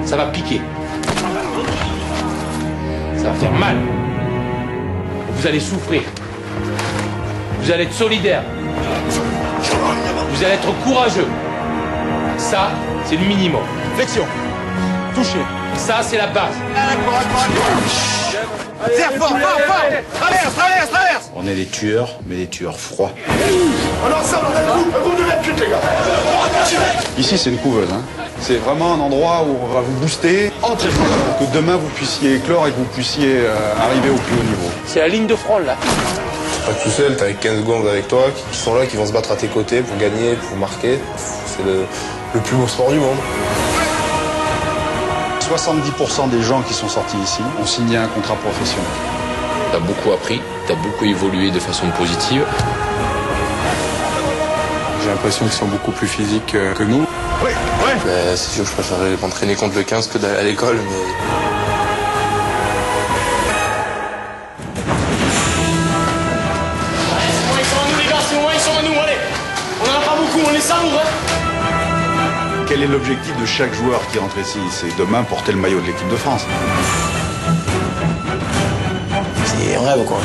Ça va piquer. Ça va faire mal. Vous allez souffrir. Vous allez être solidaire. Vous allez être courageux. Ça, c'est le minimum. Flexion. Touché. Ça, c'est la base. Serre fort, fort, fort. Traverse, traverse, traverse. On est des tueurs, mais des tueurs froids. On est ensemble, on a un groupe de mètres, les gars. Ici, c'est une couveuse. C'est vraiment un endroit où on va vous booster pour que demain, vous puissiez éclore et que vous puissiez arriver au plus haut niveau. C'est la ligne de front, là. Pas tout seul, t'as avec 15 secondes avec toi, qui sont là, qui vont se battre à tes côtés pour gagner, pour marquer. C'est le plus beau sport du monde. 70% des gens qui sont sortis ici ont signé un contrat professionnel. T'as beaucoup appris, t'as beaucoup évolué de façon positive. J'ai l'impression qu'ils sont beaucoup plus physiques que nous. Oui, oui. C'est sûr que je préférerais m'entraîner contre le 15 que d'aller à l'école, mais... Ils sont à nous, les gars, c'est moi, ils sont à nous, allez. On en a pas beaucoup, on les savoure, Quel est l'objectif de chaque joueur qui rentre ici? C'est demain porter le maillot de l'équipe de France. C'est un rêve, quoi.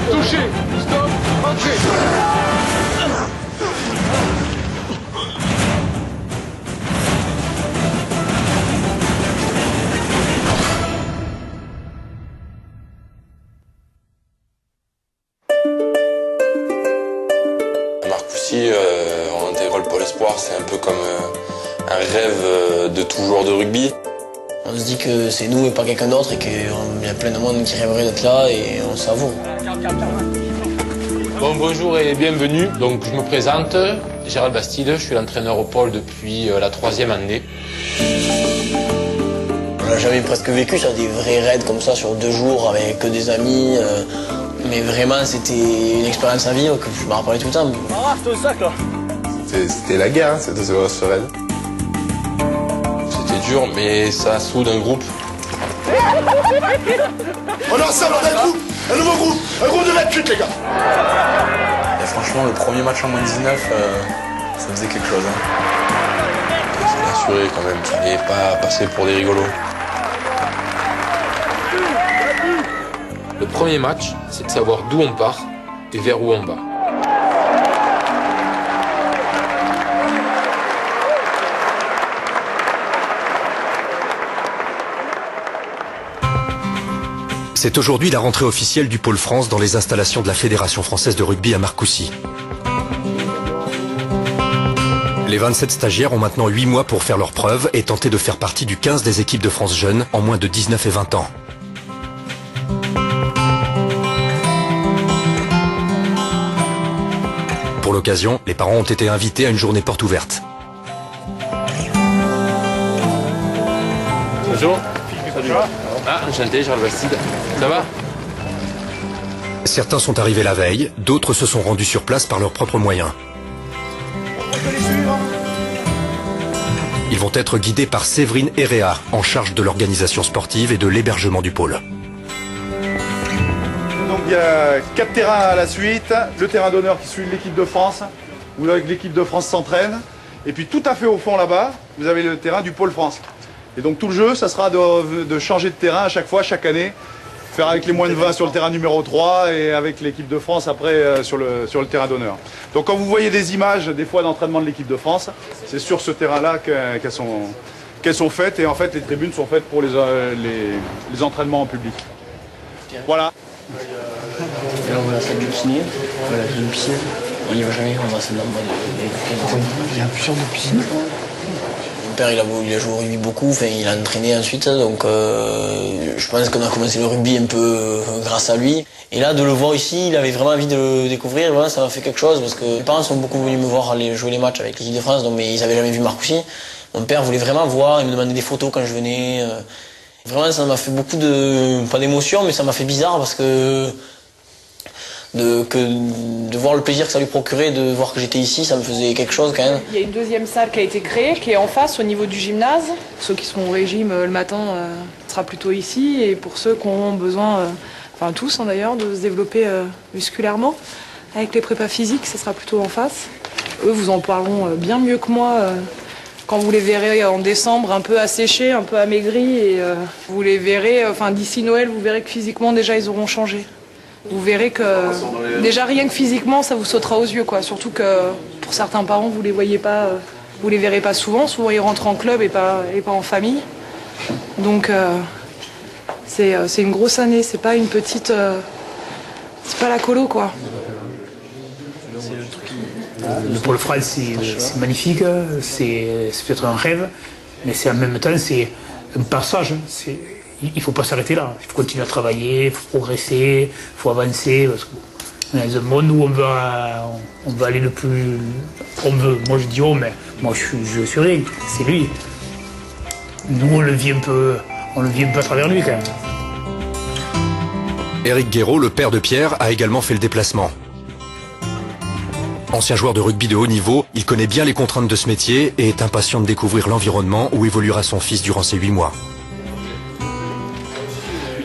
Touché. Stop. Entrez. Marcoussis, on intègre le pôle espoir, c'est un peu comme un rêve de tout joueur de rugby. On se dit que c'est nous et pas quelqu'un d'autre et qu'il y a plein de monde qui rêverait d'être là et on savoure. Bon, bonjour et bienvenue. Donc, je me présente, Gérald Bastide, je suis l'entraîneur au pôle depuis la 3e année. On n'a jamais presque vécu sur des vrais raids comme ça sur 2 jours avec que des amis. Mais vraiment, c'était une expérience à vivre que je me rappelais tout le temps. Ah, c'était le sac, là. C'était la guerre, c'était ce raid. C'était dur, mais ça soude un groupe. On est ensemble, on a un groupe. Un nouveau groupe. Un groupe de mètres, les gars. Et franchement, le premier match en moins 19, ça faisait quelque chose. C'est assuré quand même, fallait pas passer pour des rigolos. Le premier match, c'est de savoir d'où on part et vers où on va. C'est aujourd'hui la rentrée officielle du Pôle France dans les installations de la Fédération française de rugby à Marcoussis. Les 27 stagiaires ont maintenant 8 mois pour faire leurs preuves et tenter de faire partie du 15 des équipes de France jeunes en moins de 19 et 20 ans. Pour l'occasion, les parents ont été invités à une journée porte ouverte. Bonjour. Salut. Ah, enchanté, Gérald Bastide. Ça va? Certains sont arrivés la veille, d'autres se sont rendus sur place par leurs propres moyens. Ils vont être guidés par Séverine Héréa, en charge de l'organisation sportive et de l'hébergement du pôle. Donc il y a 4 terrains à la suite. Le terrain d'honneur qui suit l'équipe de France, où l'équipe de France s'entraîne. Et puis tout à fait au fond là-bas, vous avez le terrain du Pôle France. Et donc tout le jeu, ça sera de changer de terrain à chaque fois, chaque année. Faire avec les moins de 20 sur le terrain numéro 3 et avec l'équipe de France après sur le terrain d'honneur. Donc quand vous voyez des images des fois d'entraînement de l'équipe de France, c'est sur ce terrain-là qu'elles sont faites. Et en fait les tribunes sont faites pour les entraînements en public. Voilà. Et là on va à la salle de kiné, voilà, il y a une piscine. On n'y va jamais, on va à celle-là. Il y a plusieurs de piscines. Mon père il a joué au rugby beaucoup, enfin, il a entraîné ensuite, donc je pense qu'on a commencé le rugby un peu grâce à lui. Et là de le voir ici, il avait vraiment envie de le découvrir, voilà, ça m'a fait quelque chose parce que mes parents sont beaucoup venus me voir aller jouer les matchs avec l'équipe de France, donc, mais ils n'avaient jamais vu Marcoussis. Mon père voulait vraiment voir, il me demandait des photos quand je venais. Vraiment ça m'a fait beaucoup de, pas d'émotion, mais ça m'a fait bizarre parce que de voir le plaisir que ça lui procurait, de voir que j'étais ici, ça me faisait quelque chose quand même. Il y a une deuxième salle qui a été créée, qui est en face au niveau du gymnase. Ceux qui sont au régime le matin, ce sera plutôt ici. Et pour ceux qui ont besoin, enfin tous d'ailleurs, de se développer musculairement, avec les prépas physiques, ce sera plutôt en face. Eux vous en parleront bien mieux que moi quand vous les verrez en décembre, un peu asséchés, un peu amaigris. Et vous les verrez, d'ici Noël, vous verrez que physiquement déjà ils auront changé. Vous verrez que déjà rien que physiquement ça vous sautera aux yeux quoi. Surtout que pour certains parents vous les voyez pas, vous les verrez pas souvent. Souvent ils rentrent en club et pas en famille. Donc c'est une grosse année. C'est pas une petite, c'est pas la colo quoi. Le Pôle France c'est magnifique, c'est peut-être un rêve, mais c'est en même temps c'est un passage. Il ne faut pas s'arrêter là, il faut continuer à travailler, il faut progresser, il faut avancer. Parce qu'on est dans un monde où on veut aller le plus... On veut, moi je dis oh, mais moi je suis rien, c'est lui. Nous on le vit un peu à travers lui quand même. Éric Guéraud, le père de Pierre, a également fait le déplacement. Ancien joueur de rugby de haut niveau, il connaît bien les contraintes de ce métier et est impatient de découvrir l'environnement où évoluera son fils durant ces 8 mois.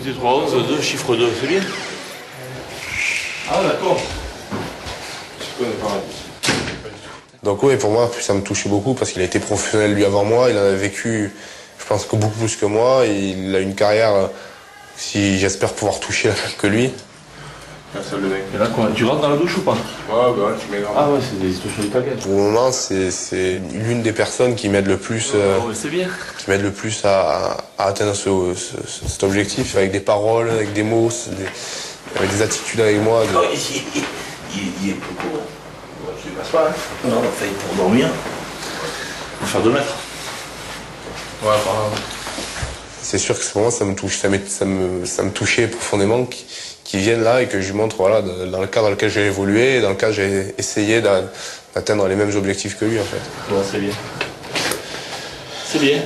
8-3-11, 2, chiffre 2, c'est bien. Ah d'accord. Je connais pas. Donc oui, pour moi, ça me touchait beaucoup parce qu'il a été professionnel lui avant moi, il en a vécu, je pense que beaucoup plus que moi, et il a une carrière, si j'espère pouvoir toucher la même que lui. Et là, tu rentres dans la douche ou pas? Ouais, tu mets. Ah ouais, c'est des instructions italiennes. Pour le moment, c'est l'une des personnes qui m'aide le plus, c'est bien. qui m'aide le plus à atteindre cet objectif, avec des paroles, avec des mots, avec des attitudes avec moi. Oh, il est plus court. Tu ne passes pas, hein? Non, enfin, pour dormir, il faut faire 2 mètres. Ouais, c'est sûr que pour moi, ça me touche, ça me touchait profondément qu'ils viennent là et que je lui montre voilà, dans le cadre dans lequel j'ai évolué et dans le cadre j'ai essayé d'atteindre les mêmes objectifs que lui en fait. Ouais, c'est bien. C'est bien.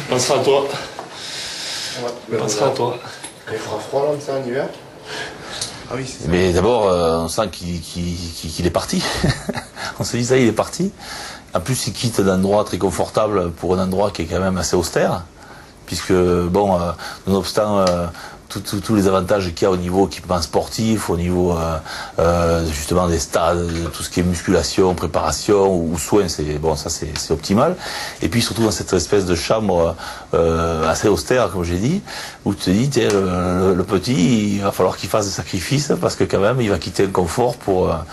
On pensera à toi. Ouais, on pensera à toi. Il fera froid là, ça, en hiver? Ah oui, mais d'abord, on sent qu'il est parti. On se dit ça, il est parti. En plus, il quitte un endroit très confortable pour un endroit qui est quand même assez austère. Puisque, bon, nonobstant tous les avantages qu'il y a au niveau équipement sportif, au niveau justement des stades, tout ce qui est musculation, préparation ou soins, c'est optimal. Et puis surtout dans cette espèce de chambre assez austère, comme j'ai dit, où tu te dis, tiens, le petit, il va falloir qu'il fasse des sacrifices parce que quand même, il va quitter le confort pour un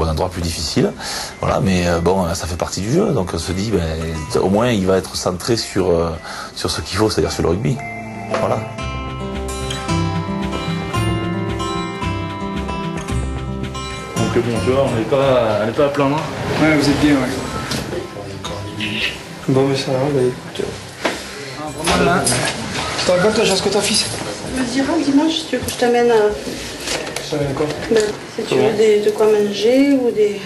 endroit plus difficile. Voilà, mais bon, ça fait partie du jeu. Donc on se dit, au moins, il va être centré sur ce qu'il faut, c'est-à-dire sur le rugby. Voilà. Donc bon, tu vois, on n'est pas à plaindre. Ouais, vous êtes bien, ouais. Bon, mais ça va, bah écoute. Vraiment là. Tu te rends compte, toi, j'ai ce que ton fils? Tu me diras dimanche si tu veux que je t'amène à. Je t'amène quoi? Si tu veux de quoi manger ou des.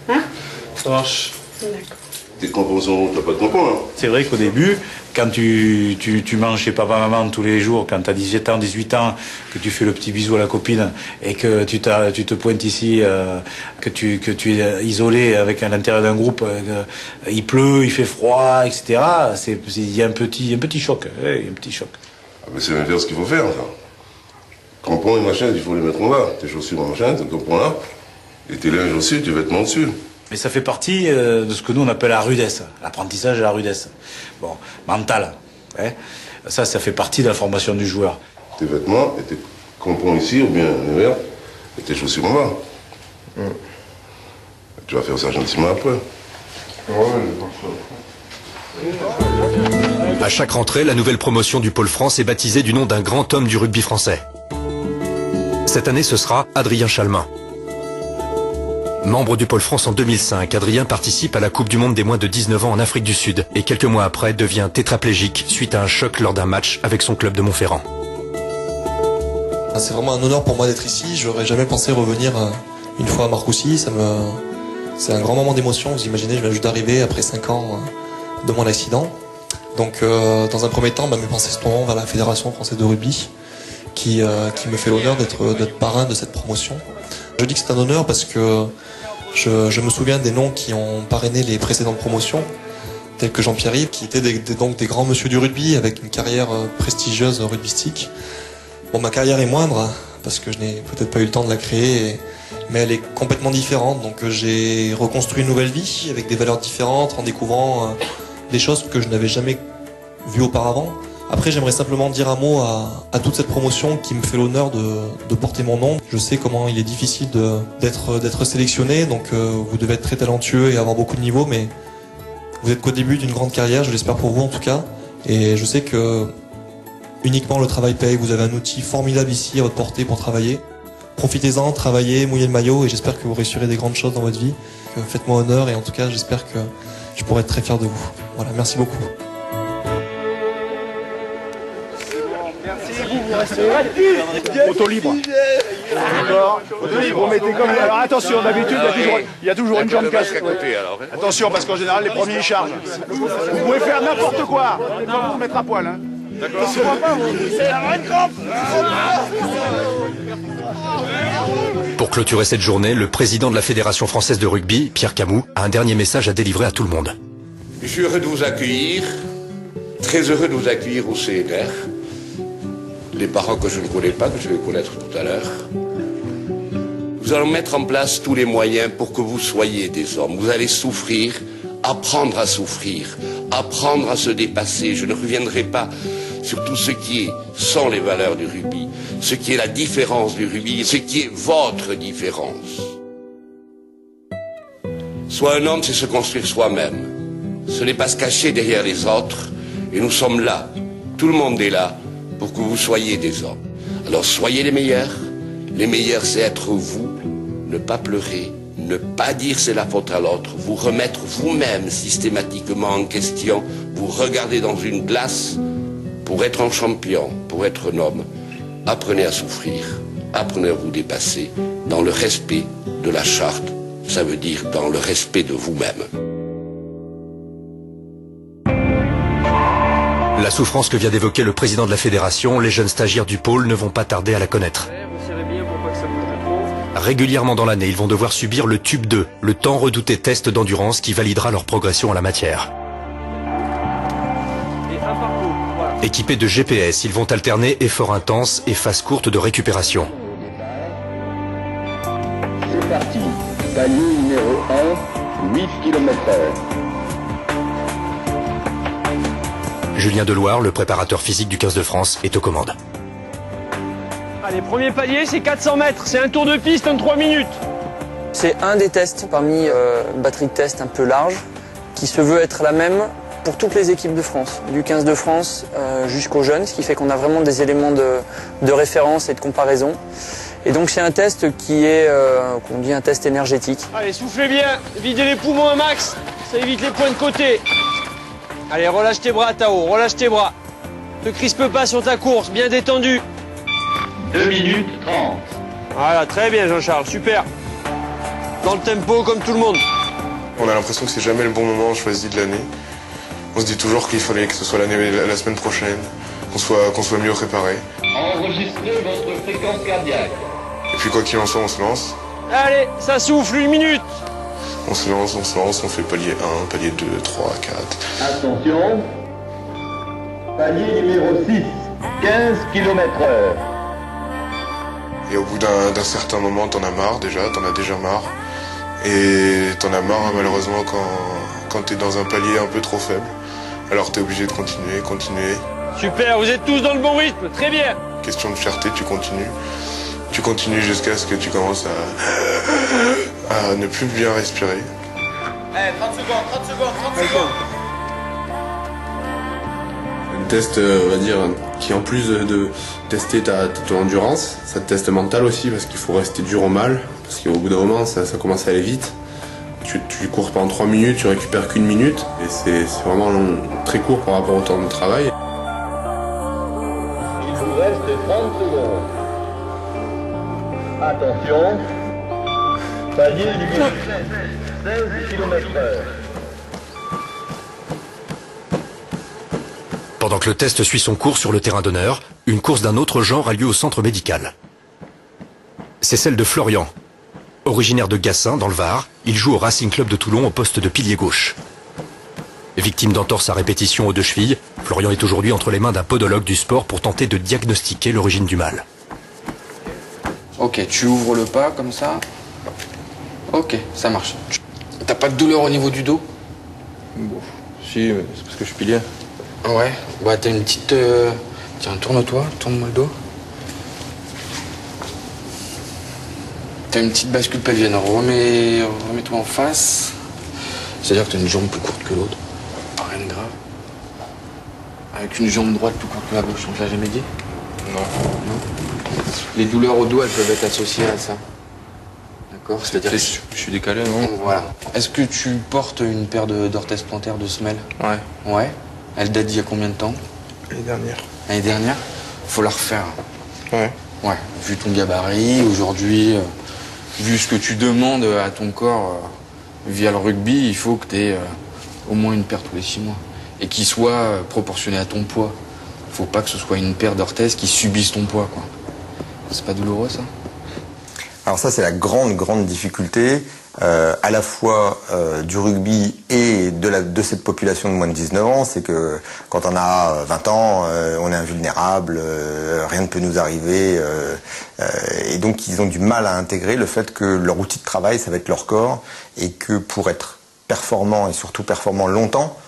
Hein? Ça marche. D'accord. Tes crampons sont. T'as pas de crampons, hein? C'est vrai qu'au début, quand tu manges chez papa-maman tous les jours, quand tu as 17 ans, 18 ans, que tu fais le petit bisou à la copine et que tu te pointes ici, que tu es isolé avec à l'intérieur d'un groupe, il pleut, il fait froid, etc. Il y a un petit choc. Ouais, un petit choc. Ah, mais c'est bien faire ce qu'il faut faire, ça. Crampons et machin, il faut les mettre en bas. Tes chaussures en machin, tes tampons là. Et tes linges aussi, tes vêtements dessus. Mais ça fait partie de ce que nous on appelle la rudesse, l'apprentissage de la rudesse. Bon, mental. Hein. Ça fait partie de la formation du joueur. Tes vêtements et tes crampons ici, ou bien en hiver, et tes chaussures en bas. Tu vas faire ça gentiment après. À chaque rentrée, la nouvelle promotion du Pôle France est baptisée du nom d'un grand homme du rugby français. Cette année, ce sera Adrien Chalmin. Membre du Pôle France en 2005, Adrien participe à la Coupe du Monde des moins de 19 ans en Afrique du Sud et quelques mois après devient tétraplégique suite à un choc lors d'un match avec son club de Montferrand. C'est vraiment un honneur pour moi d'être ici. J'aurais jamais pensé revenir une fois à Marcoussis. C'est un grand moment d'émotion. Vous imaginez, je viens juste d'arriver après 5 ans de mon accident. Donc dans un premier temps, mes pensées se tournent vers la Fédération française de rugby, qui me fait l'honneur d'être parrain de cette promotion. Je dis que c'est un honneur parce que je me souviens des noms qui ont parrainé les précédentes promotions, tels que Jean-Pierre Yves, qui étaient donc des grands monsieur du rugby avec une carrière prestigieuse rugbystique. Bon, ma carrière est moindre parce que je n'ai peut-être pas eu le temps de la créer, mais elle est complètement différente. Donc j'ai reconstruit une nouvelle vie avec des valeurs différentes en découvrant des choses que je n'avais jamais vues auparavant. Après, j'aimerais simplement dire un mot à toute cette promotion qui me fait l'honneur de porter mon nom. Je sais comment il est difficile d'être sélectionné, donc vous devez être très talentueux et avoir beaucoup de niveaux, mais vous êtes qu'au début d'une grande carrière, je l'espère pour vous en tout cas. Et je sais que uniquement le travail paye, vous avez un outil formidable ici à votre portée pour travailler. Profitez-en, travaillez, mouillez le maillot et j'espère que vous réussirez des grandes choses dans votre vie. Faites-moi honneur et en tout cas, j'espère que je pourrai être très fier de vous. Voilà, merci beaucoup. Photo libre. D'accord. Photo libre. Vous mettez comme. Alors attention, d'habitude, il y a toujours une jambe cassée. Attention, parce qu'en général, les premiers ils chargent. Vous pouvez faire n'importe quoi. Vous vous mettre à poil. Hein. D'accord. C'est la vraie crampe. Pour clôturer cette journée, le président de la Fédération française de rugby, Pierre Camus, a un dernier message à délivrer à tout le monde. Je suis heureux de vous accueillir, très heureux de vous accueillir au CNR. Les parents que je ne connais pas, que je vais connaître tout à l'heure. Nous allons mettre en place tous les moyens pour que vous soyez des hommes. Vous allez souffrir, apprendre à souffrir, apprendre à se dépasser. Je ne reviendrai pas sur tout ce qui est sans les valeurs du rugby, ce qui est la différence du rugby, ce qui est votre différence. Soit un homme, c'est se construire soi-même. Ce n'est pas se cacher derrière les autres. Et nous sommes là, tout le monde est là, pour que vous soyez des hommes. Alors soyez les meilleurs. Les meilleurs, c'est être vous, ne pas pleurer, ne pas dire c'est la faute à l'autre, vous remettre vous-même systématiquement en question, vous regarder dans une glace. Pour être un champion, pour être un homme, apprenez à souffrir, apprenez à vous dépasser dans le respect de la charte, ça veut dire dans le respect de vous-même. La souffrance que vient d'évoquer le président de la fédération, les jeunes stagiaires du pôle ne vont pas tarder à la connaître. Régulièrement dans l'année, ils vont devoir subir le tube 2, le tant redouté test d'endurance qui validera leur progression en la matière. Équipés de GPS, ils vont alterner efforts intenses et phases courtes de récupération. C'est parti. Palier numéro 1, 8 km/h. Julien Deloire, le préparateur physique du 15 de France, est aux commandes. Allez, premier palier, c'est 400 mètres. C'est un tour de piste en 3 minutes. C'est un des tests parmi une batterie de tests un peu large qui se veut être la même pour toutes les équipes de France, du 15 de France jusqu'aux jeunes, ce qui fait qu'on a vraiment des éléments de référence et de comparaison. Et donc c'est un test qui est, qu'on dit un test énergétique. Allez, soufflez bien, videz les poumons un max, ça évite les points de côté. Allez, relâche tes bras, Tao, relâche tes bras. Ne crispe pas sur ta course, bien détendu. 2 minutes 30. Voilà, très bien Jean-Charles, super. Dans le tempo comme tout le monde. On a l'impression que c'est jamais le bon moment choisi de l'année. On se dit toujours qu'il fallait que ce soit la semaine prochaine, qu'on soit mieux préparé. Enregistrez votre fréquence cardiaque. Et puis quoi qu'il en soit, on se lance. Allez, ça souffle, 1 minute. On se lance, on fait palier 1, palier 2, 3, 4. Attention. Palier numéro 6, 15 km/h. Et au bout d'un certain moment, t'en as marre déjà, t'en as déjà marre. Et t'en as marre malheureusement quand t'es dans un palier un peu trop faible. Alors t'es obligé de continuer. Super, vous êtes tous dans le bon rythme, très bien. Question de fierté, tu continues. Tu continues jusqu'à ce que tu commences à ne plus bien respirer. Allez, 30 secondes. Un test, on va dire, qui en plus de tester ton endurance, ça te teste mental aussi parce qu'il faut rester dur au mal. Parce qu'au bout d'un moment, ça commence à aller vite. Tu cours pendant 3 minutes, tu récupères qu'1 minute. Et c'est vraiment très court par rapport au temps de travail. Il vous reste 30 secondes. Attention. Palier numéro 16 km/h. Pendant que le test suit son cours sur le terrain d'honneur, une course d'un autre genre a lieu au centre médical. C'est celle de Florian. Originaire de Gassin, dans le Var, il joue au Racing Club de Toulon au poste de pilier gauche. Victime d'entorse à répétition aux deux chevilles, Florian est aujourd'hui entre les mains d'un podologue du sport pour tenter de diagnostiquer l'origine du mal. Ok, tu ouvres le pas comme ça. Ok, ça marche. T'as pas de douleur au niveau du dos? Bon, si, mais c'est parce que je suis pilier. Ouais, bah t'as une petite... Tiens, tourne-toi, tourne-moi le dos. T'as une petite bascule pelvienne, remets-toi en face. C'est-à-dire que t'as une jambe plus courte que l'autre. Rien de grave. Avec une jambe droite plus courte que la gauche, on te l'a jamais dit? Non. Les douleurs au dos, elles peuvent être associées à ça. D'accord? C'est-à-dire que je suis décalé, non? Voilà. Est-ce que tu portes une paire d'orthèses plantaires de semelles? Ouais. Ouais. Elle date d'il y a combien de temps? L'année dernière. L'année dernière? Faut la refaire. Ouais. Ouais. Vu ton gabarit, aujourd'hui, vu ce que tu demandes à ton corps via le rugby, il faut que tu aies au moins une paire tous les 6 mois. Et qui soit proportionnée à ton poids. Faut pas que ce soit une paire d'orthèses qui subisse ton poids, quoi. C'est pas douloureux, ça? Alors ça, c'est la grande difficulté, à la fois du rugby et de cette population de moins de 19 ans, c'est que quand on a 20 ans, on est invulnérable, rien ne peut nous arriver, et donc ils ont du mal à intégrer le fait que leur outil de travail, ça va être leur corps, et que pour être performant, et surtout performant longtemps,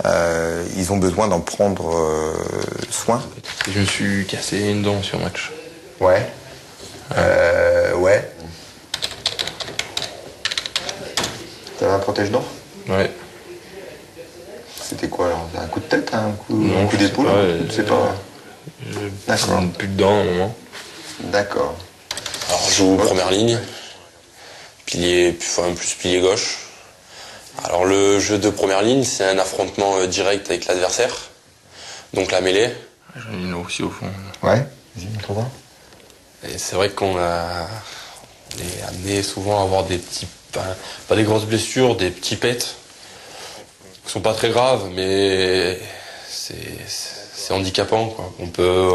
ils ont besoin d'en prendre soin. Je me suis cassé une dent sur match. Ouais. Ouais. T'avais un protège-dents? Ouais. C'était quoi alors? Un coup de tête, un coup d'épaule? Je sais pas. D'accord. Plus de dents à un moment. D'accord. Alors je joue première ligne, pilier, plus pilier gauche. Alors le jeu de première ligne, c'est un affrontement direct avec l'adversaire, donc la mêlée. J'en ai une aussi au fond. Ouais, vas-y, montre-moi. Et c'est vrai qu'on est amené souvent à avoir des petits, pas des grosses blessures, des petits pets, qui sont pas très graves, mais c'est handicapant, quoi. On peut,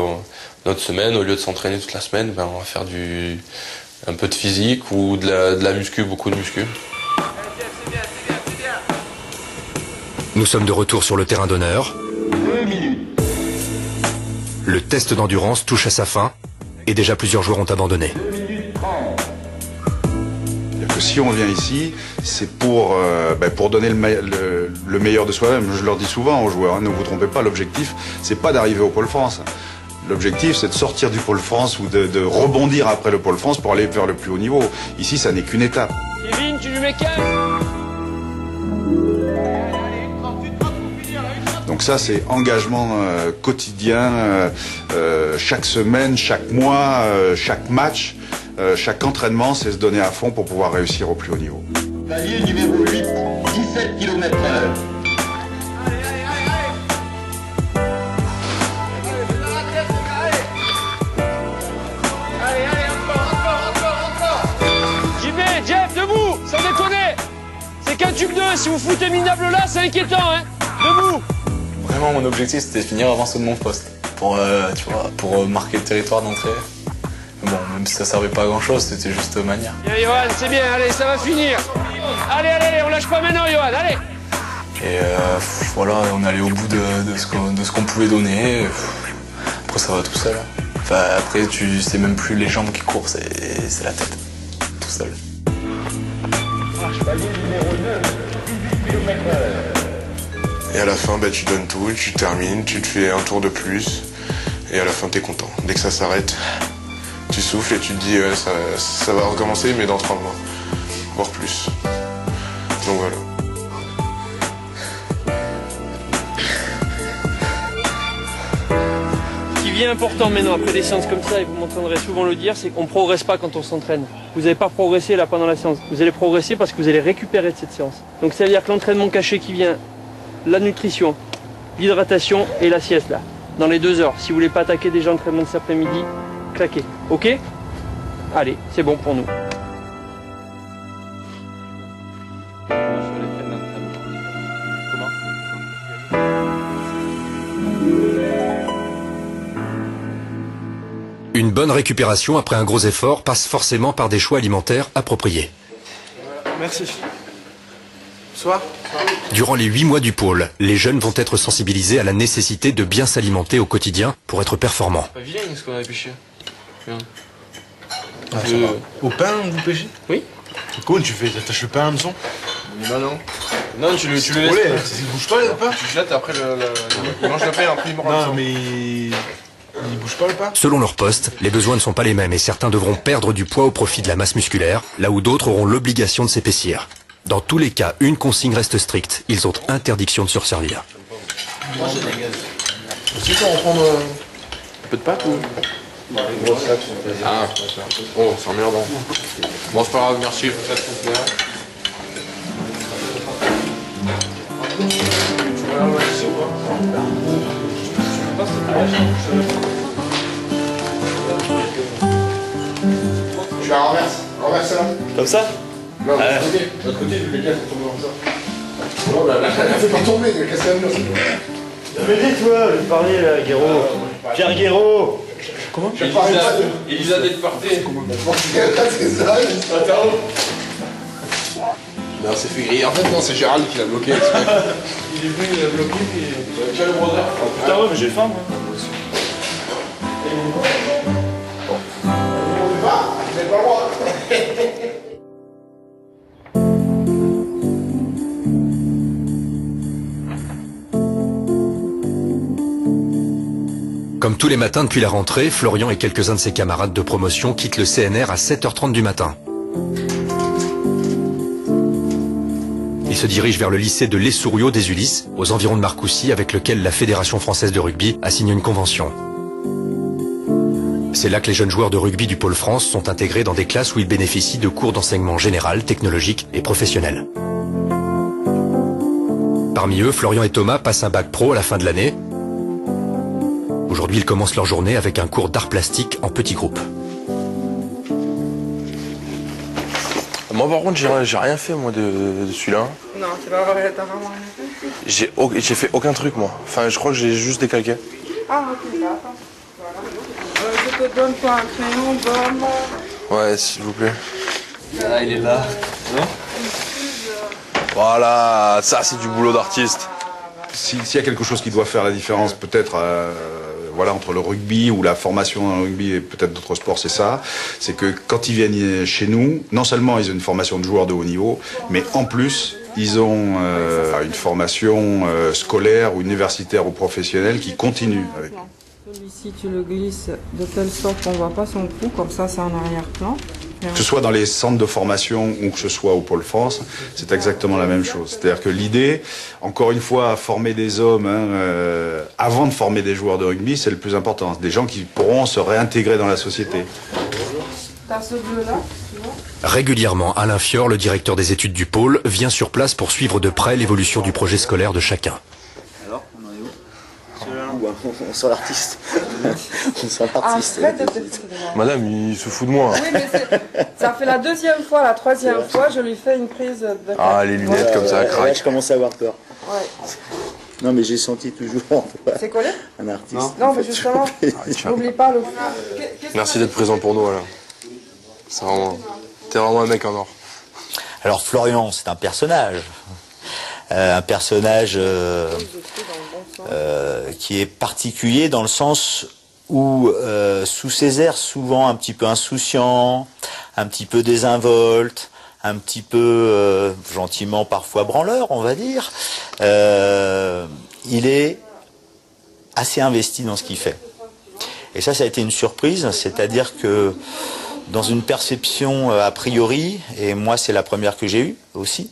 notre semaine, au lieu de s'entraîner toute la semaine, on va faire un peu de physique ou de la muscu, beaucoup de muscu. Nous sommes de retour sur le terrain d'honneur. 2 minutes. Le test d'endurance touche à sa fin et déjà plusieurs joueurs ont abandonné. 2 minutes 30. C'est-à-dire que si on vient ici, c'est pour donner le meilleur de soi-même. Je leur dis souvent aux joueurs, hein, ne vous trompez pas, l'objectif, c'est pas d'arriver au Pôle France. L'objectif, c'est de sortir du Pôle France ou de rebondir après le Pôle France pour aller vers le plus haut niveau. Ici, ça n'est qu'une étape. Kevin, tu lui mets 15. Donc ça, c'est engagement quotidien, chaque semaine, chaque mois, chaque match, chaque entraînement, c'est se donner à fond pour pouvoir réussir au plus haut niveau. Palier numéro 8, 17 km/h. JB, Jeff, debout, sans déconner. C'est qu'un tube 2, si vous foutez minable là, c'est inquiétant, hein. Debout. Vraiment, mon objectif, c'était de finir avant ceux de mon poste. Pour marquer le territoire d'entrée. Mais bon, même si ça servait pas à grand chose, c'était juste manière. Bien, Johan, c'est bien, allez, ça va finir. Allez, on lâche pas maintenant, Johan, allez. Et voilà, on est allé au bout de ce qu'on pouvait donner. Après, ça va tout seul. Enfin, après, c'est même plus les jambes qui courent, c'est la tête. Tout seul. Palier numéro 9, 18 km/h. Et à la fin, tu donnes tout, tu termines, tu te fais un tour de plus, et à la fin, t'es content. Dès que ça s'arrête, tu souffles et tu te dis, ça va recommencer, mais dans 3 mois, voire plus. Donc voilà. Ce qui devient important maintenant après des séances comme ça, et vous m'entendrez souvent le dire, c'est qu'on ne progresse pas quand on s'entraîne. Vous n'allez pas progresser là pendant la séance. Vous allez progresser parce que vous allez récupérer de cette séance. Donc ça veut dire que l'entraînement caché qui vient, la nutrition, l'hydratation et la sieste là, dans les 2 heures. Si vous voulez pas attaquer déjà l'entraînement de cet après-midi, claquez. Ok? Allez, c'est bon pour nous. bonne récupération après un gros effort passe forcément par des choix alimentaires appropriés. Merci. Bonsoir. Durant les 8 mois du pôle, les jeunes vont être sensibilisés à la nécessité de bien s'alimenter au quotidien pour être performants. Pas vilain ce qu'on avait pêché. Viens. Au pain, vous pêchez? Oui. Comment tu fais? T'attaches le pain à l'hameçon? Bah non. Non, tu le laisses. Il bouge pas le pain? Tu jettes après il mange le pain après il mord Non, mais il bouge pas le pain? Selon leur poste, les besoins ne sont pas les mêmes et certains devront perdre du poids au profit de la masse musculaire, là où d'autres auront l'obligation de s'épaissir. Dans tous les cas, une consigne reste stricte. Ils ont interdiction de surservir. Aussi, on va prendre un peu de pâte ou... Ah, oh, c'est emmerdant. Bon, c'est pas grave, merci. Tu la renverses. Renverse là. Comme ça? Non, de l'autre côté, tu les casses pour tomber comme ça. Non, la fait pas tomber, elle a cassé la mur. J'avais dit, toi, je parlais là, Guéraud. Pierre Guéraud. Comment? Elisabeth Partey. C'est ça, attends. Non, c'est fait griller. En fait, non, c'est Gérald qui l'a bloqué. Il est venu, il a bloqué, puis... Quel brodeur? Putain, ouais, mais j'ai faim, moi. Vous n'avez pas le droit. Comme tous les matins depuis la rentrée, Florian et quelques-uns de ses camarades de promotion quittent le CNR à 7h30 du matin. Ils se dirigent vers le lycée de l'Essouriau des Ulysses, aux environs de Marcoussis, avec lequel la Fédération française de rugby a signé une convention. C'est là que les jeunes joueurs de rugby du Pôle France sont intégrés dans des classes où ils bénéficient de cours d'enseignement général, technologique et professionnel. Parmi eux, Florian et Thomas passent un bac pro à la fin de l'année. Aujourd'hui, ils commencent leur journée avec un cours d'art plastique en petits groupes. Moi, par contre, j'ai rien fait, moi, de celui-là. Non, t'as vraiment rien fait. J'ai fait aucun truc, moi. Enfin, je crois que j'ai juste décalqué. Ah, ok, d'accord. Voilà. Je te donne pas un crayon, gomme. Ouais, s'il vous plaît. Ah, il est là. Non? Voilà, ça, c'est du boulot d'artiste. S'il y a quelque chose qui doit faire la différence, peut-être voilà, entre le rugby ou la formation dans le rugby et peut-être d'autres sports, c'est ça. C'est que quand ils viennent chez nous, non seulement ils ont une formation de joueurs de haut niveau, mais en plus, ils ont une formation scolaire ou universitaire ou professionnelle qui continue avec nous. Celui-ci, tu le glisses de telle sorte qu'on ne voit pas son cou, comme ça c'est en arrière-plan. Que ce soit dans les centres de formation ou que ce soit au Pôle France, c'est exactement la même chose. C'est-à-dire que l'idée, encore une fois, à former des hommes, avant de former des joueurs de rugby, c'est le plus important. Des gens qui pourront se réintégrer dans la société. T'as ce bleu-là, tu vois? Régulièrement, Alain Fior, le directeur des études du Pôle, vient sur place pour suivre de près l'évolution du projet scolaire de chacun. Alors, on en est où? On sent l'artiste. On sent l'artiste. Madame, il se fout de moi. Oui, mais ça fait la deuxième fois, la troisième fois, je lui fais une prise de... Ah, les lunettes comme ça, craquent. Ouais, je commence à avoir peur. Ouais. Non, mais j'ai senti toujours C'est collé? un artiste. Non, mais justement, n'oublie pas le... Merci d'être présent pour nous, Alain. T'es vraiment un mec en or. Alors Florian, c'est un personnage. Qui est particulier dans le sens où, sous ses airs souvent un petit peu insouciant, un petit peu désinvolte, un petit peu gentiment parfois branleur, on va dire, il est assez investi dans ce qu'il fait. Et ça a été une surprise, c'est-à-dire que dans une perception a priori, et moi c'est la première que j'ai eue aussi,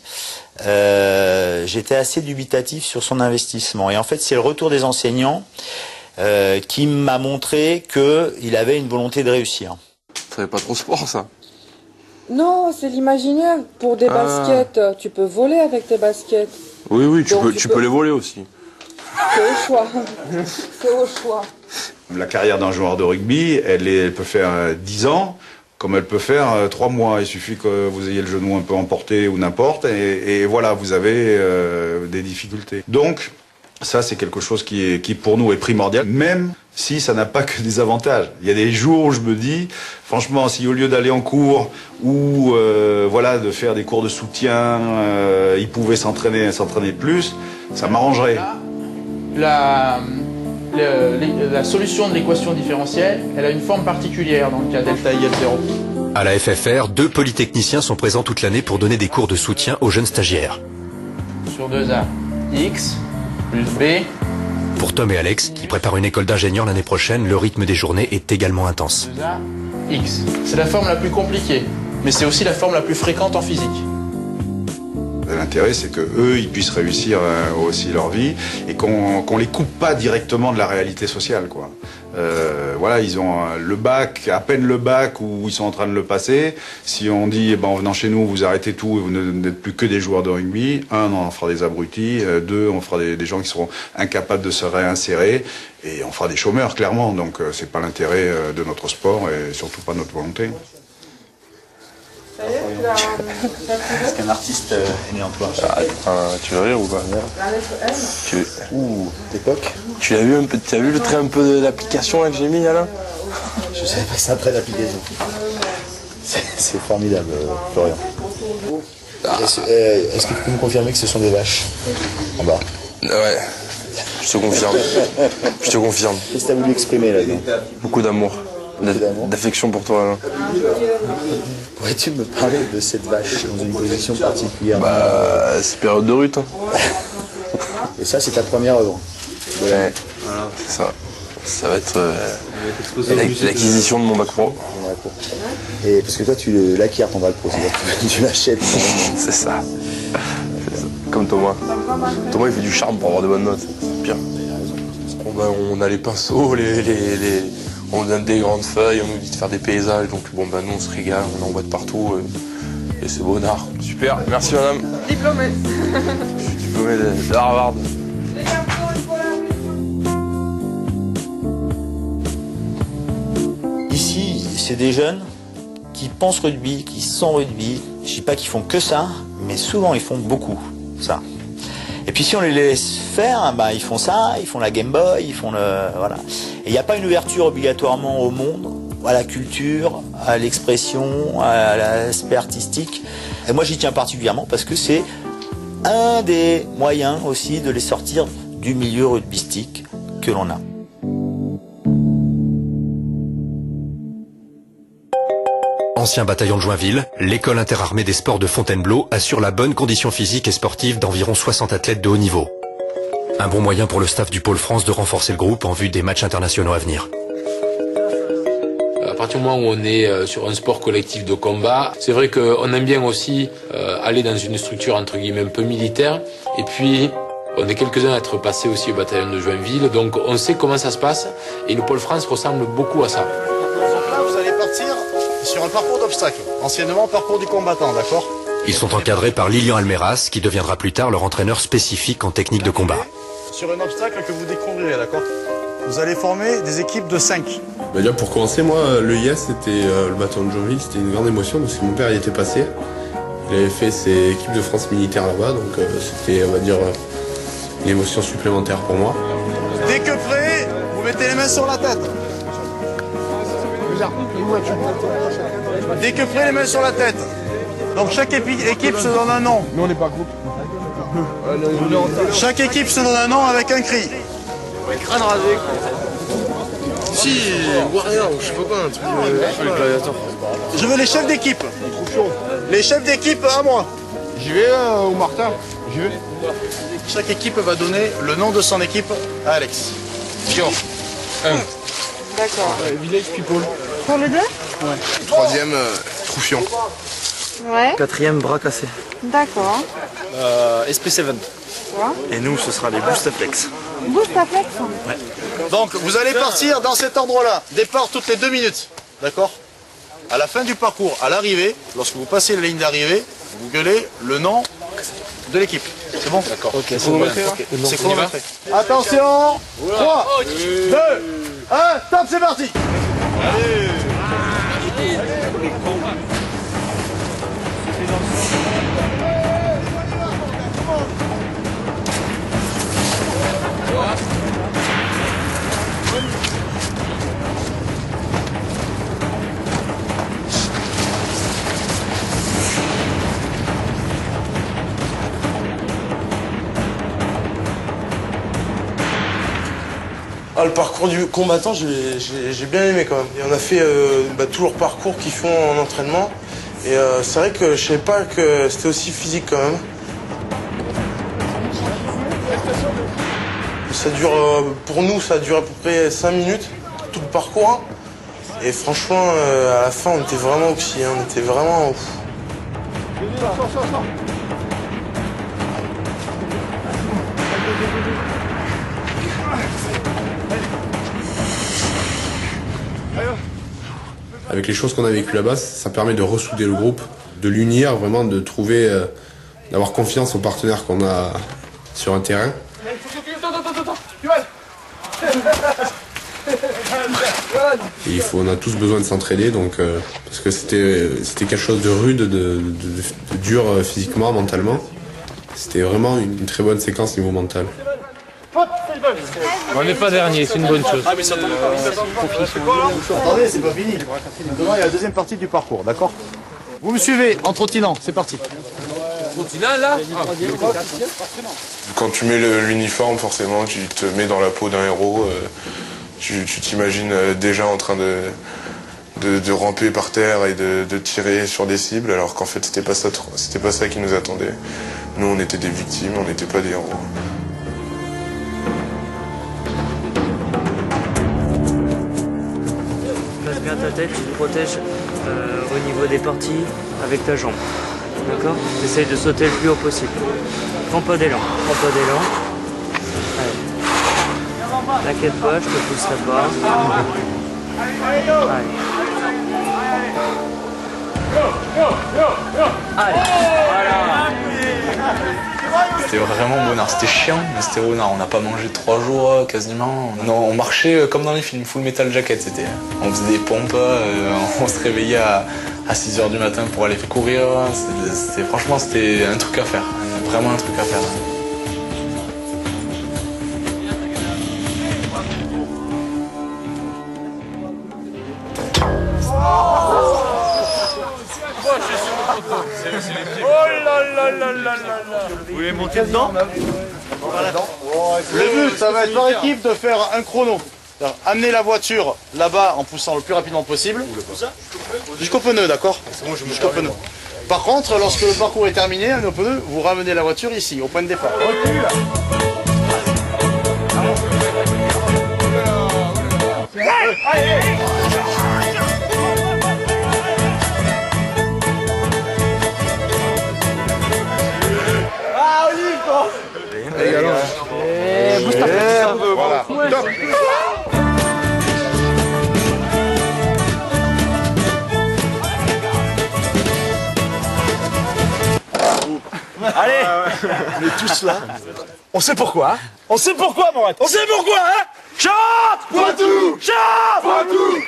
j'étais assez dubitatif sur son investissement. Et en fait, c'est le retour des enseignants qui m'a montré qu'il avait une volonté de réussir. Ça n'est pas trop sport, ça? Non, c'est l'imaginaire. Pour des baskets, tu peux voler avec tes baskets. Oui, tu peux les voler aussi. C'est au choix. C'est au choix. La carrière d'un joueur de rugby, elle peut faire 10 ans, comme elle peut faire 3 mois. Il suffit que vous ayez le genou un peu emporté ou n'importe, et voilà, vous avez des difficultés. Donc, Ça, c'est quelque chose qui pour nous est primordial, même si ça n'a pas que des avantages. Il y a des jours où je me dis, franchement, si au lieu d'aller en cours ou voilà, de faire des cours de soutien, ils pouvaient s'entraîner plus, ça m'arrangerait. La solution de l'équation différentielle, elle a une forme particulière dans le cas delta égale 0. À la FFR, 2 polytechniciens sont présents toute l'année pour donner des cours de soutien aux jeunes stagiaires. Sur 2A, X plus B. Pour Tom et Alex, qui préparent une école d'ingénieur l'année prochaine, le rythme des journées est également intense. 2A, X. C'est la forme la plus compliquée, mais c'est aussi la forme la plus fréquente en physique. L'intérêt, c'est que eux, ils puissent réussir aussi leur vie et qu'on les coupe pas directement de la réalité sociale, quoi. Voilà, ils ont le bac, à peine le bac où ils sont en train de le passer. Si on dit, eh ben, en venant chez nous, vous arrêtez tout et vous n'êtes plus que des joueurs de rugby, on en fera des abrutis, 2, on fera des gens qui seront incapables de se réinsérer et on fera des chômeurs, clairement. Donc, c'est pas l'intérêt de notre sport et surtout pas notre volonté. Est-ce qu'un artiste est né en toi? Tu veux rire ou pas? Ouh, d'époque. Tu l'as vu un peu, t'as vu le trait un peu de l'application là que j'ai mis là? Je savais pas que c'est un trait d'application. C'est formidable, Florian. Est-ce que tu peux me confirmer que ce sont des vaches en bas? Ouais, je te confirme. Je te confirme. Qu'est-ce que tu as voulu exprimer là-dedans? Beaucoup d'amour. D'affection pour toi. Là. Pourrais-tu me parler de cette vache dans une position particulière? C'est période de rut. Hein. Et ça, c'est ta première œuvre? Ouais, voilà. C'est ça. Ça va être l'acquisition de mon bac pro. Et parce que toi, tu l'acquiers ton bac pro, c'est-à-dire que tu l'achètes. C'est ça. Comme Thomas. Thomas, il fait du charme pour avoir de bonnes notes. C'est pire. On a les pinceaux, on donne des grandes feuilles, on nous dit de faire des paysages, donc nous on se régale, on en voit de partout et c'est bonnard. Super, merci madame. Diplômé. Je suis diplômé de Harvard. Ici, c'est des jeunes qui pensent rugby, qui sont rugby. Je dis pas qu'ils font que ça, mais souvent ils font beaucoup ça. Et puis si on les laisse faire, ils font ça, ils font la Game Boy, ils font voilà. Et il n'y a pas une ouverture obligatoirement au monde, à la culture, à l'expression, à l'aspect artistique. Et moi j'y tiens particulièrement parce que c'est un des moyens aussi de les sortir du milieu rugbystique que l'on a. Ancien bataillon de Joinville, l'école interarmée des sports de Fontainebleau assure la bonne condition physique et sportive d'environ 60 athlètes de haut niveau. Un bon moyen pour le staff du Pôle France de renforcer le groupe en vue des matchs internationaux à venir. À partir du moment où on est sur un sport collectif de combat, c'est vrai qu'on aime bien aussi aller dans une structure entre guillemets un peu militaire. Et puis, on est quelques-uns à être passés aussi au bataillon de Joinville, donc on sait comment ça se passe. Et le Pôle France ressemble beaucoup à ça. Donc là, vous allez partir sur un parcours d'obstacles, anciennement parcours du combattant, d'accord? Ils sont encadrés par Lilian Almeras, qui deviendra plus tard leur entraîneur spécifique en technique de combat. Sur un obstacle que vous découvrirez, d'accord? Vous allez former des équipes de 5. Déjà pour commencer, moi, l'EIS, c'était le bataillon de Joinville, c'était une grande émotion parce que mon père y était passé. Il avait fait ses équipes de France militaire là-bas, donc c'était, on va dire, une émotion supplémentaire pour moi. Dès que prêt, vous mettez les mains sur la tête. Dès que prêt, les mains sur la tête. Donc chaque équipe se donne un nom. Mais on n'est pas groupe. Chaque équipe se donne un nom avec un cri. Crâne rasé. Si, Warrior, je sais pas quoi, un truc gladiateur. Je veux les chefs d'équipe. Les chefs d'équipe à moi. J'y vais au Martin. J'y vais. Chaque équipe va donner le nom de son équipe à Alex. Pion. 1. D'accord. Village People. Pour le 2? Ouais. 3e, Troufion. Ouais. 4e, bras cassé. D'accord. SP7. Quoi? Et nous, ce sera les Boostaflex. Boostaflex? Ouais. Donc vous allez partir dans cet ordre-là. Départ toutes les 2 minutes. D'accord? À la fin du parcours, à l'arrivée, lorsque vous passez la ligne d'arrivée, vous gueulez le nom de l'équipe. C'est bon? D'accord. Ok, c'est bon. C'est chronométré. Attention! 3, 2, 1, top, c'est parti! Allez! Le parcours du combattant, j'ai bien aimé quand même. Et on a fait tout leur parcours qu'ils font en entraînement. Et c'est vrai que je savais pas que c'était aussi physique quand même. Ça dure, pour nous, ça dure à peu près 5 minutes, tout le parcours. Et franchement, à la fin, on était vraiment oxy, on était vraiment... Avec les choses qu'on a vécues là-bas, ça permet de ressouder le groupe, de l'unir, vraiment de trouver, d'avoir confiance aux partenaires qu'on a sur un terrain. Et on a tous besoin de s'entraider, donc parce que c'était quelque chose de rude, de dur physiquement, mentalement. C'était vraiment une très bonne séquence niveau mental. On n'est pas dernier, c'est une bonne chose. Attendez, c'est pas fini. Maintenant, il y a la deuxième partie du parcours, d'accord? Vous me suivez en trottinant, c'est parti. Trottinant là? Quand tu mets l'uniforme, forcément, tu te mets dans la peau d'un héros. Tu t'imagines déjà en train de ramper par terre et de tirer sur des cibles, alors qu'en fait, c'était pas ça qui nous attendait. Nous, on était des victimes, on n'était pas des héros. Place bien ta tête, tu te protèges au niveau des parties avec ta jambe. D'accord? Tu essayes de sauter le plus haut possible. Prends pas d'élan. Allez. T'inquiète pas, je te pousserai pas. Allez. Voilà. C'était vraiment bonheur, c'était chiant, mais c'était bonheur. On n'a pas mangé 3 jours quasiment. On marchait comme dans les films, full metal jacket. On faisait des pompes, on se réveillait à 6h du matin pour aller courir. Franchement, c'était un truc à faire, vraiment un truc à faire. Oh là là là là là. Vous voulez monter dedans? Le but, ça va être par équipe de faire un chrono. Amener la voiture là-bas en poussant le plus rapidement possible. Jusqu'au pneu, d'accord? Jusqu'au pneu. Par contre, lorsque le parcours est terminé, amené au pneu, vous ramenez la voiture ici, au point de départ. Ah, Olive, quoi. Bouge ta tête un peu. Voilà. Top. Allez, on est tous là. On sait pourquoi, hein? On sait pourquoi, Mourad. On sait pourquoi, hein? Chante Poitou. Chante Poitou.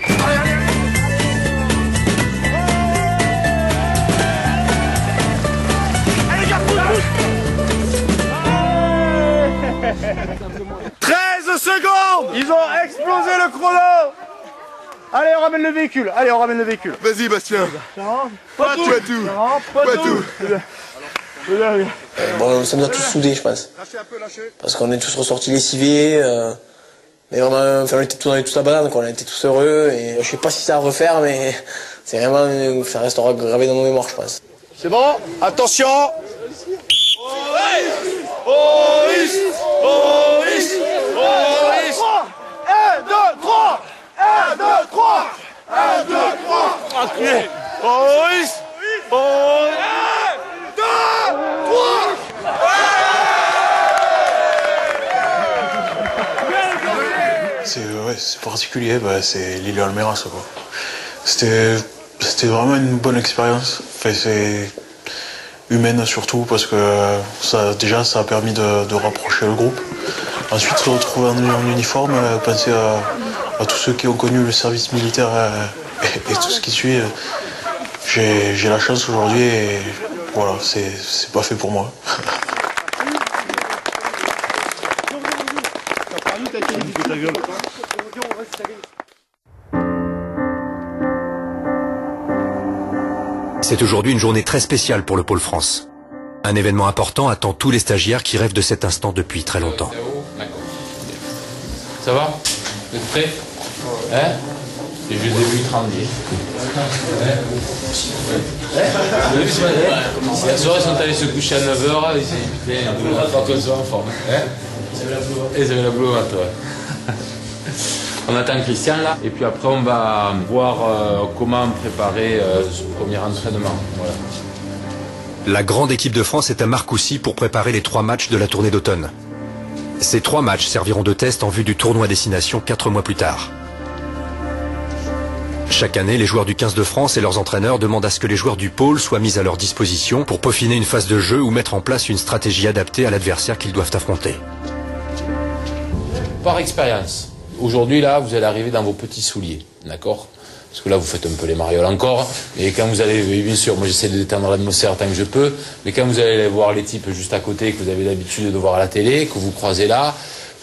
Allez, les gars, pousse. 13 secondes. Ils ont explosé le chrono. Allez, on ramène le véhicule. Vas-y, Bastien. Poitou. Poitou. Bon, ça nous a tous soudés, je pense. Parce qu'on est tous ressortis lessivés. Mais vraiment, enfin, on était tous à banane, quoi. On était tous heureux. Et je sais pas si c'est à refaire, mais c'est vraiment, ça restera gravé dans nos mémoires, je pense. C'est bon? Attention. Oris. 1, 2, 3. 1, 2, 3. 1, 2, 3. Enculé. Oris. 1, 2, 3. C'est particulier, c'est l'île Almeras, quoi. C'était vraiment une bonne expérience. Enfin, c'est humaine surtout parce que ça a permis de rapprocher le groupe. Ensuite, se retrouver en uniforme, penser à tous ceux qui ont connu le service militaire et tout ce qui suit. J'ai la chance aujourd'hui et voilà, c'est pas fait pour moi. C'est aujourd'hui une journée très spéciale pour le Pôle France. Un événement important attend tous les stagiaires qui rêvent de cet instant depuis très longtemps. Ça va? Vous êtes prêts? Hein? Et je les ai vus trembler. La soirée, ils sont allés se coucher à 9h, ils s'est dit putain, on va pas qu'on soit en forme. Et ils avaient la boule au ventre, ouais. On attend Christian là, et puis après on va voir comment préparer ce premier entraînement. Voilà. La grande équipe de France est à Marcoussis pour préparer les 3 matchs de la tournée d'automne. Ces 3 matchs serviront de test en vue du tournoi destination 4 mois plus tard. Chaque année, les joueurs du 15 de France et leurs entraîneurs demandent à ce que les joueurs du pôle soient mis à leur disposition pour peaufiner une phase de jeu ou mettre en place une stratégie adaptée à l'adversaire qu'ils doivent affronter. Par expérience, aujourd'hui là, vous allez arriver dans vos petits souliers, d'accord? Parce que là, vous faites un peu les marioles encore, et quand vous allez, bien sûr, moi j'essaie de détendre l'atmosphère tant que je peux, mais quand vous allez voir les types juste à côté, que vous avez l'habitude de voir à la télé, que vous croisez là,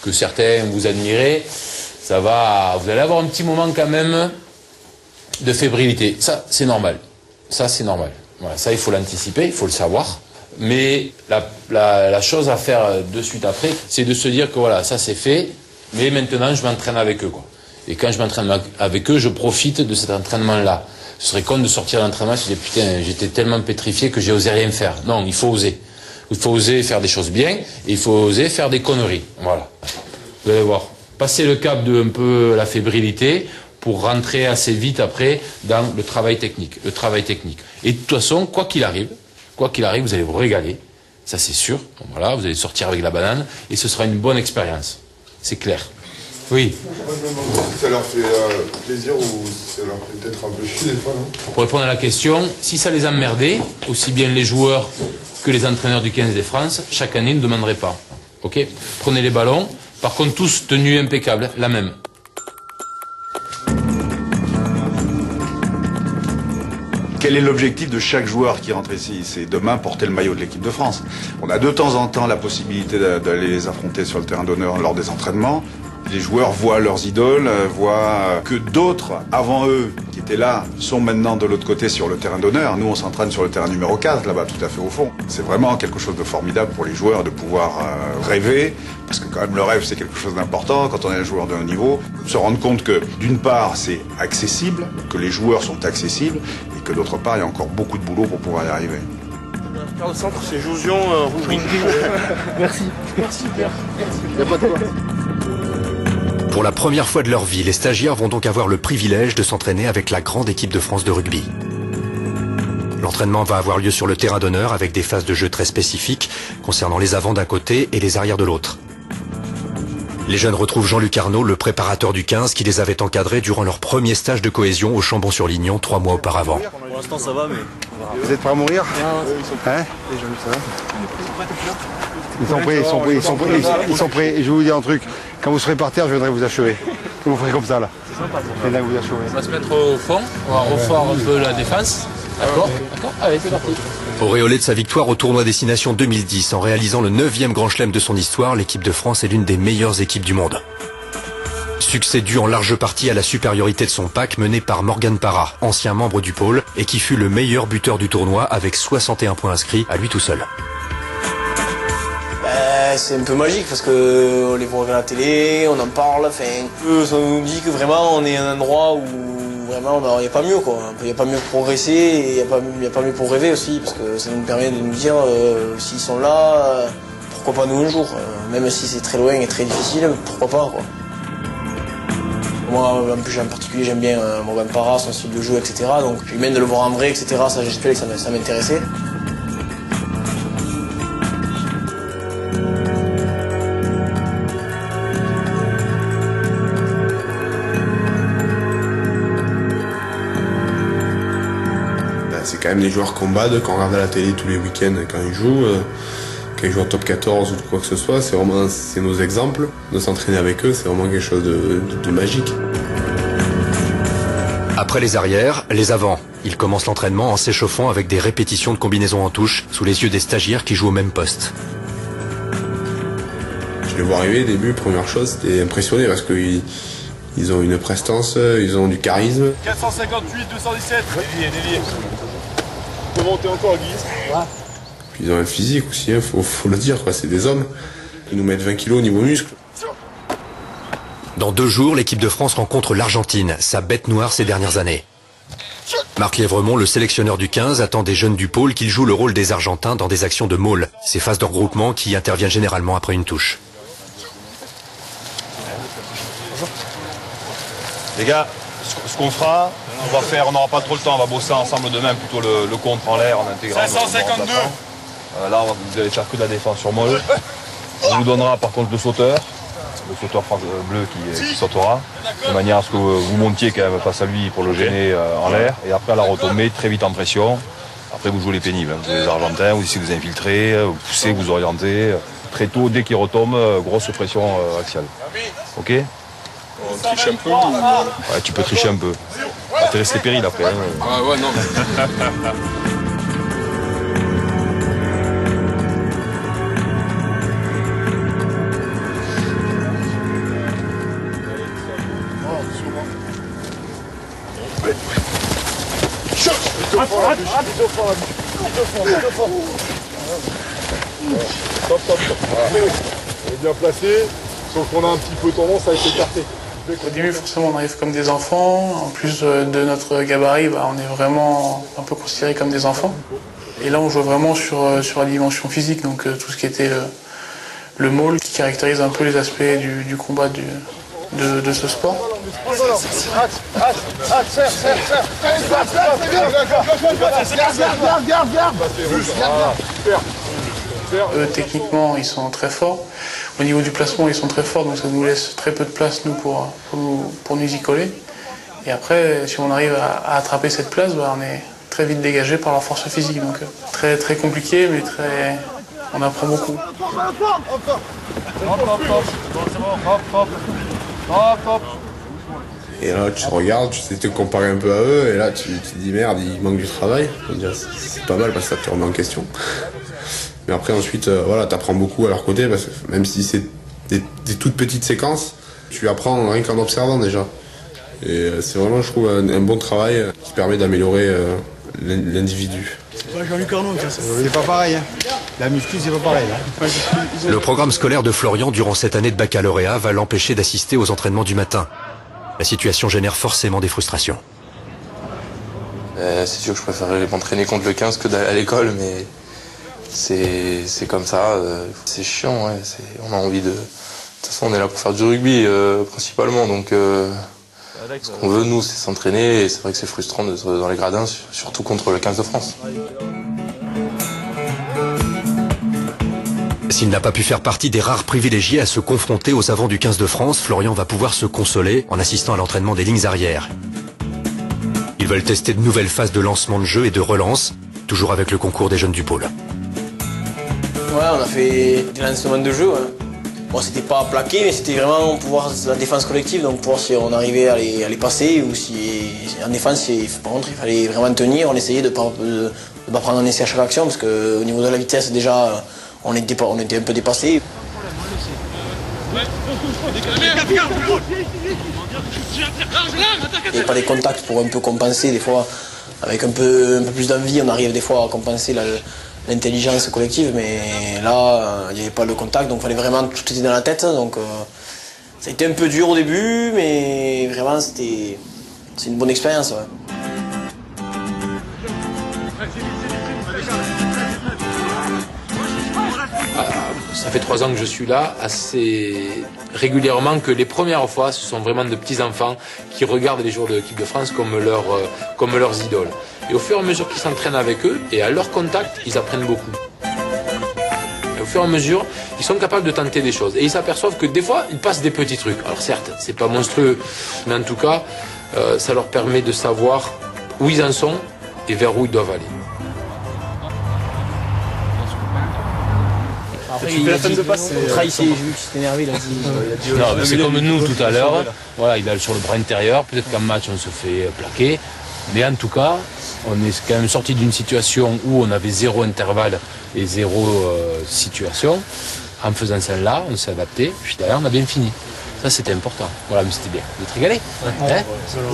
que certains vous admirez, ça va, vous allez avoir un petit moment quand même de fébrilité. Ça, c'est normal. Ça, c'est normal. Voilà, ça, il faut l'anticiper, il faut le savoir. Mais la chose à faire de suite après, c'est de se dire que voilà, ça c'est fait, mais maintenant je m'entraîne avec eux, quoi. Et quand je m'entraîne avec eux, je profite de cet entraînement-là. Ce serait con de sortir de l'entraînement et se dire putain, j'étais tellement pétrifié que j'ai osé rien faire. Non, il faut oser. Il faut oser faire des choses bien, et il faut oser faire des conneries. Voilà. Vous allez voir. Passer le cap de un peu la fébrilité, pour rentrer assez vite après dans le travail technique. Le travail technique. Et de toute façon, quoi qu'il arrive, vous allez vous régaler. Ça, c'est sûr. Bon, voilà, vous allez sortir avec la banane et ce sera une bonne expérience. C'est clair. Oui. Ça leur fait plaisir ou ça leur fait peut-être un peu chier des fois, non? Pour répondre à la question, si ça les emmerdait, aussi bien les joueurs que les entraîneurs du 15 de France, chaque année, ne demanderaient pas. Ok? Prenez les ballons. Par contre, tous tenus impeccables, la même. Quel est l'objectif de chaque joueur qui rentre ici? C'est demain porter le maillot de l'équipe de France. On a de temps en temps la possibilité d'aller les affronter sur le terrain d'honneur lors des entraînements. Les joueurs voient leurs idoles, voient que d'autres, avant eux, qui étaient là, sont maintenant de l'autre côté sur le terrain d'honneur. Nous, on s'entraîne sur le terrain numéro 4, là-bas, tout à fait au fond. C'est vraiment quelque chose de formidable pour les joueurs de pouvoir rêver, parce que quand même le rêve, c'est quelque chose d'important quand on est un joueur de haut niveau. Se rendre compte que, d'une part, c'est accessible, que les joueurs sont accessibles, et que d'autre part, il y a encore beaucoup de boulot pour pouvoir y arriver. Le centre, c'est Jouzion, Rouge. Merci. Merci, Pierre. Il n'y a pas de quoi. Pour la première fois de leur vie, les stagiaires vont donc avoir le privilège de s'entraîner avec la grande équipe de France de rugby. L'entraînement va avoir lieu sur le terrain d'honneur avec des phases de jeu très spécifiques concernant les avants d'un côté et les arrières de l'autre. Les jeunes retrouvent Jean-Luc Arnaud, le préparateur du 15, qui les avait encadrés durant leur premier stage de cohésion au Chambon-sur-Lignon 3 mois auparavant. Pour l'instant, ça va, mais... Vous êtes prêts à mourir? Hein? Ils sont prêts. Et je vais vous dire un truc. Quand vous serez par terre, je viendrai vous achever. Vous ferez comme ça, là. Et là, vous achever. On va se mettre au fond. On va refaire un peu la défense. D'accord? D'accord? Allez, c'est parti. Auréolée de sa victoire au tournoi Destination 2010 en réalisant le 9e Grand Chelem de son histoire, l'équipe de France est l'une des meilleures équipes du monde. Succès dû en large partie à la supériorité de son pack mené par Morgan Parra, ancien membre du pôle, et qui fut le meilleur buteur du tournoi avec 61 points inscrits à lui tout seul. C'est un peu magique parce que on les voit à la télé, on en parle, enfin, ça nous dit que vraiment on est à un endroit où vraiment il n'y a pas mieux, quoi. Il n'y a pas mieux pour progresser et il n'y a pas mieux pour rêver aussi, parce que ça nous permet de nous dire s'ils sont là, pourquoi pas nous un jour, même si c'est très loin et très difficile, pourquoi pas, quoi. Moi, en plus, en particulier, j'aime bien Morgan Parra, son style de jeu, etc. Donc, puis même de le voir en vrai, etc., ça, j'expliquais que ça m'intéressait. C'est quand même des joueurs qu'on bade, qu'on regarde à la télé tous les week-ends quand ils jouent. Quand ils jouent en top 14 ou quoi que ce soit, c'est nos exemples. De s'entraîner avec eux, c'est vraiment quelque chose de magique. Après les arrières, les avants. Ils commencent l'entraînement en s'échauffant avec des répétitions de combinaisons en touche sous les yeux des stagiaires qui jouent au même poste. Je les vois arriver, début, première chose, j'étais impressionné parce qu'ils ont une prestance, ils ont du charisme. 458, 217. Délié. On peut monter encore, Guy. Puis ils ont un physique aussi, faut le dire, quoi. C'est des hommes. Ils nous mettent 20 kilos au niveau muscle. Dans 2 jours, l'équipe de France rencontre l'Argentine, sa bête noire ces dernières années. Marc Lièvremont, le sélectionneur du 15, attend des jeunes du pôle qu'ils jouent le rôle des Argentins dans des actions de maul, ces phases de regroupement qui interviennent généralement après une touche. Les gars, ce qu'on fera, on n'aura pas trop le temps, on va bosser ensemble demain, plutôt le contre en l'air, en intégrant. 552. Là, vous allez faire que de la défense sur molle. On vous donnera par contre le sauteur bleu qui sautera, de manière à ce que vous montiez quand même face à lui pour le gêner en l'air. Et après, à la retombée, très vite en pression. Après, vous jouez les pénibles, vous jouez les Argentins, vous essayez de vous infiltrer, vous poussez, vous orientez. Très tôt, dès qu'il retombe, grosse pression axiale. Ok? On triche un peu ou... Ouais, tu peux tricher un peu. Ça te reste les périls après. Hein. Ouais, non. Top. On est bien placé, sauf qu'on a un petit peu tendance à être écarté. Au début, forcément, on arrive comme des enfants. En plus de notre gabarit, on est vraiment un peu considérés comme des enfants. Et là, on joue vraiment sur la dimension physique, donc tout ce qui était le maul, qui caractérise un peu les aspects du combat de ce sport. Techniquement, ils sont très forts. Au niveau du placement, ils sont très forts, donc ça nous laisse très peu de place, nous, pour nous y coller. Et après, si on arrive à attraper cette place, on est très vite dégagé par leur force physique. Donc très, très compliqué, mais on apprend beaucoup. Et là, tu regardes, tu sais te comparer un peu à eux, et là, tu te dis merde, il manque du travail. C'est pas mal parce que ça te remet en question. Mais après, ensuite, voilà, t'apprends beaucoup à leur côté, parce que même si c'est des toutes petites séquences, tu apprends rien qu'en observant déjà. Et c'est vraiment, je trouve, un bon travail qui permet d'améliorer l'individu. Jean-Luc Arnaud, c'est pas pareil. Hein. La muscu, c'est pas pareil. Hein. Le programme scolaire de Florian durant cette année de baccalauréat va l'empêcher d'assister aux entraînements du matin. La situation génère forcément des frustrations. C'est sûr que je préférerais m'entraîner contre le 15 que d'aller à l'école, mais c'est comme ça. C'est chiant, ouais. On a envie de... De toute façon, on est là pour faire du rugby, principalement, donc... Ce qu'on veut, nous, c'est s'entraîner, et c'est vrai que c'est frustrant d'être dans les gradins, surtout contre le 15 de France. S'il n'a pas pu faire partie des rares privilégiés à se confronter aux avants du 15 de France, Florian va pouvoir se consoler en assistant à l'entraînement des lignes arrières. Ils veulent tester de nouvelles phases de lancement de jeu et de relance, toujours avec le concours des jeunes du pôle. Ouais, on a fait des lancements de jeu. Hein. Bon, c'était pas plaqué, mais c'était vraiment pour voir la défense collective, donc pour voir si on arrivait à les passer ou si en défense, par contre, il fallait vraiment tenir. On essayait de pas prendre un essai à chaque action parce qu'au niveau de la vitesse, déjà, on était un peu dépassé. Il n'y a pas des contacts pour un peu compenser, des fois, avec un peu plus d'envie, on arrive des fois à compenser l'intelligence collective, mais là, il n'y avait pas de contact, donc il fallait vraiment, tout était dans la tête, donc ça a été un peu dur au début, mais vraiment, c'est une bonne expérience. Ouais. Ça fait 3 ans que je suis là, assez régulièrement, que les premières fois, ce sont vraiment de petits enfants qui regardent les joueurs de l'équipe de France comme leurs idoles. Et au fur et à mesure qu'ils s'entraînent avec eux, et à leur contact, ils apprennent beaucoup. Et au fur et à mesure, ils sont capables de tenter des choses. Et ils s'aperçoivent que des fois, ils passent des petits trucs. Alors certes, c'est pas monstrueux, mais en tout cas, ça leur permet de savoir où ils en sont et vers où ils doivent aller. Après, il a dit, j'ai vu qu'il s'est énervé, il a dit... Non, mais c'est comme nous tout à l'heure. Voilà, il a sur le bras intérieur. Peut-être qu'en match, on se fait plaquer. Mais en tout cas, on est quand même sorti d'une situation où on avait 0 intervalle et 0 situation. En faisant celle-là, on s'est adapté. Puis derrière, on a bien fini. Ça, c'était important. Voilà, mais c'était bien. Vous êtes régalé hein?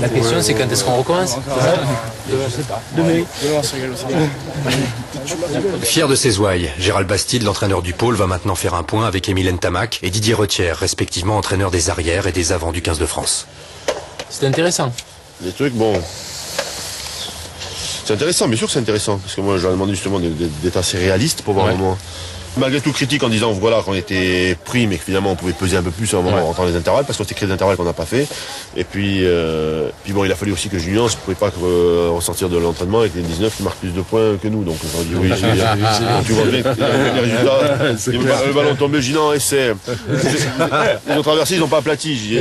La question, c'est quand est-ce qu'on recommence? Je sais pas. Demain. Fier de ses ouailles, Gérald Bastide, l'entraîneur du pôle, va maintenant faire un point avec Émile Ntamak et Didier Retière, respectivement entraîneurs des arrières et des avants du 15 de France. C'était intéressant. Les trucs, bon... C'est intéressant, bien sûr que c'est intéressant. Parce que moi, je leur ai demandé justement d'être assez réaliste pour voir un moment. Malgré tout critique en disant voilà qu'on était pris mais que finalement on pouvait peser un peu plus à un moment en temps des intervalles parce qu'on s'est créé des intervalles qu'on n'a pas fait et puis bon il a fallu aussi que Julien ne pouvait pas ressortir de l'entraînement avec les 19 qui marquent plus de points que nous donc on dit oui tu vois bien que les résultats le ballon tombé Ginan essai ils ont traversé ils n'ont pas aplati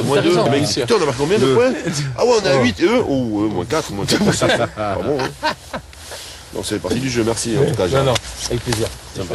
moins 2 mais putain on a marqué combien de points ah ouais on a 8 et eux moins 4 pas bon hein. Donc c'est parti du jeu, merci en tout cas. Non, avec plaisir. Sympa.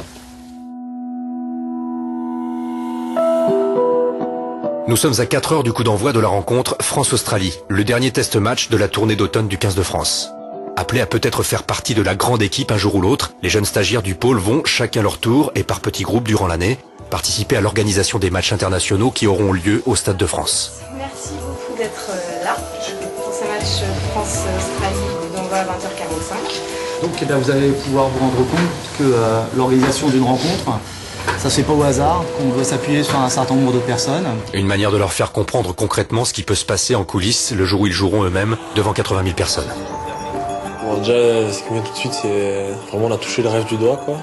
Nous sommes à 4 heures du coup d'envoi de la rencontre France-Australie, le dernier test match de la tournée d'automne du 15 de France. Appelés à peut-être faire partie de la grande équipe un jour ou l'autre, les jeunes stagiaires du pôle vont, chacun leur tour et par petits groupes durant l'année, participer à l'organisation des matchs internationaux qui auront lieu au Stade de France. Merci beaucoup d'être là pour ce match France-Australie d'envoi à 20h45. Donc vous allez pouvoir vous rendre compte que l'organisation d'une rencontre, ça se fait pas au hasard, qu'on veut s'appuyer sur un certain nombre de personnes. Une manière de leur faire comprendre concrètement ce qui peut se passer en coulisses le jour où ils joueront eux-mêmes devant 80 000 personnes. Bon, déjà, ce qui me vient tout de suite, c'est vraiment on a touché le rêve du doigt, quoi.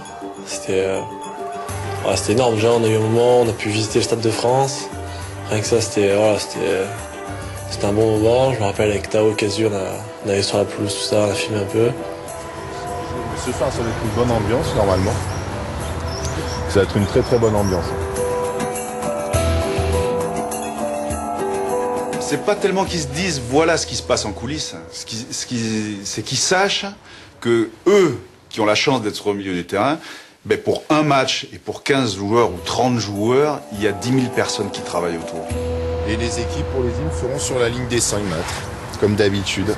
C'était énorme. Déjà, on a eu un moment, on a pu visiter le Stade de France. Rien que ça, c'était un bon moment. Je me rappelle avec Tao et Casu, on allait sur la pelouse, tout ça, on a filmé un peu. Ce soir, ça va être une bonne ambiance, normalement. Ça va être une très très bonne ambiance. C'est pas tellement qu'ils se disent voilà ce qui se passe en coulisses, c'est qu'ils sachent que eux, qui ont la chance d'être au milieu du terrain, ben pour un match et pour 15 joueurs ou 30 joueurs, il y a 10 000 personnes qui travaillent autour. Et les équipes pour les hymnes seront sur la ligne des 5 mètres, comme d'habitude.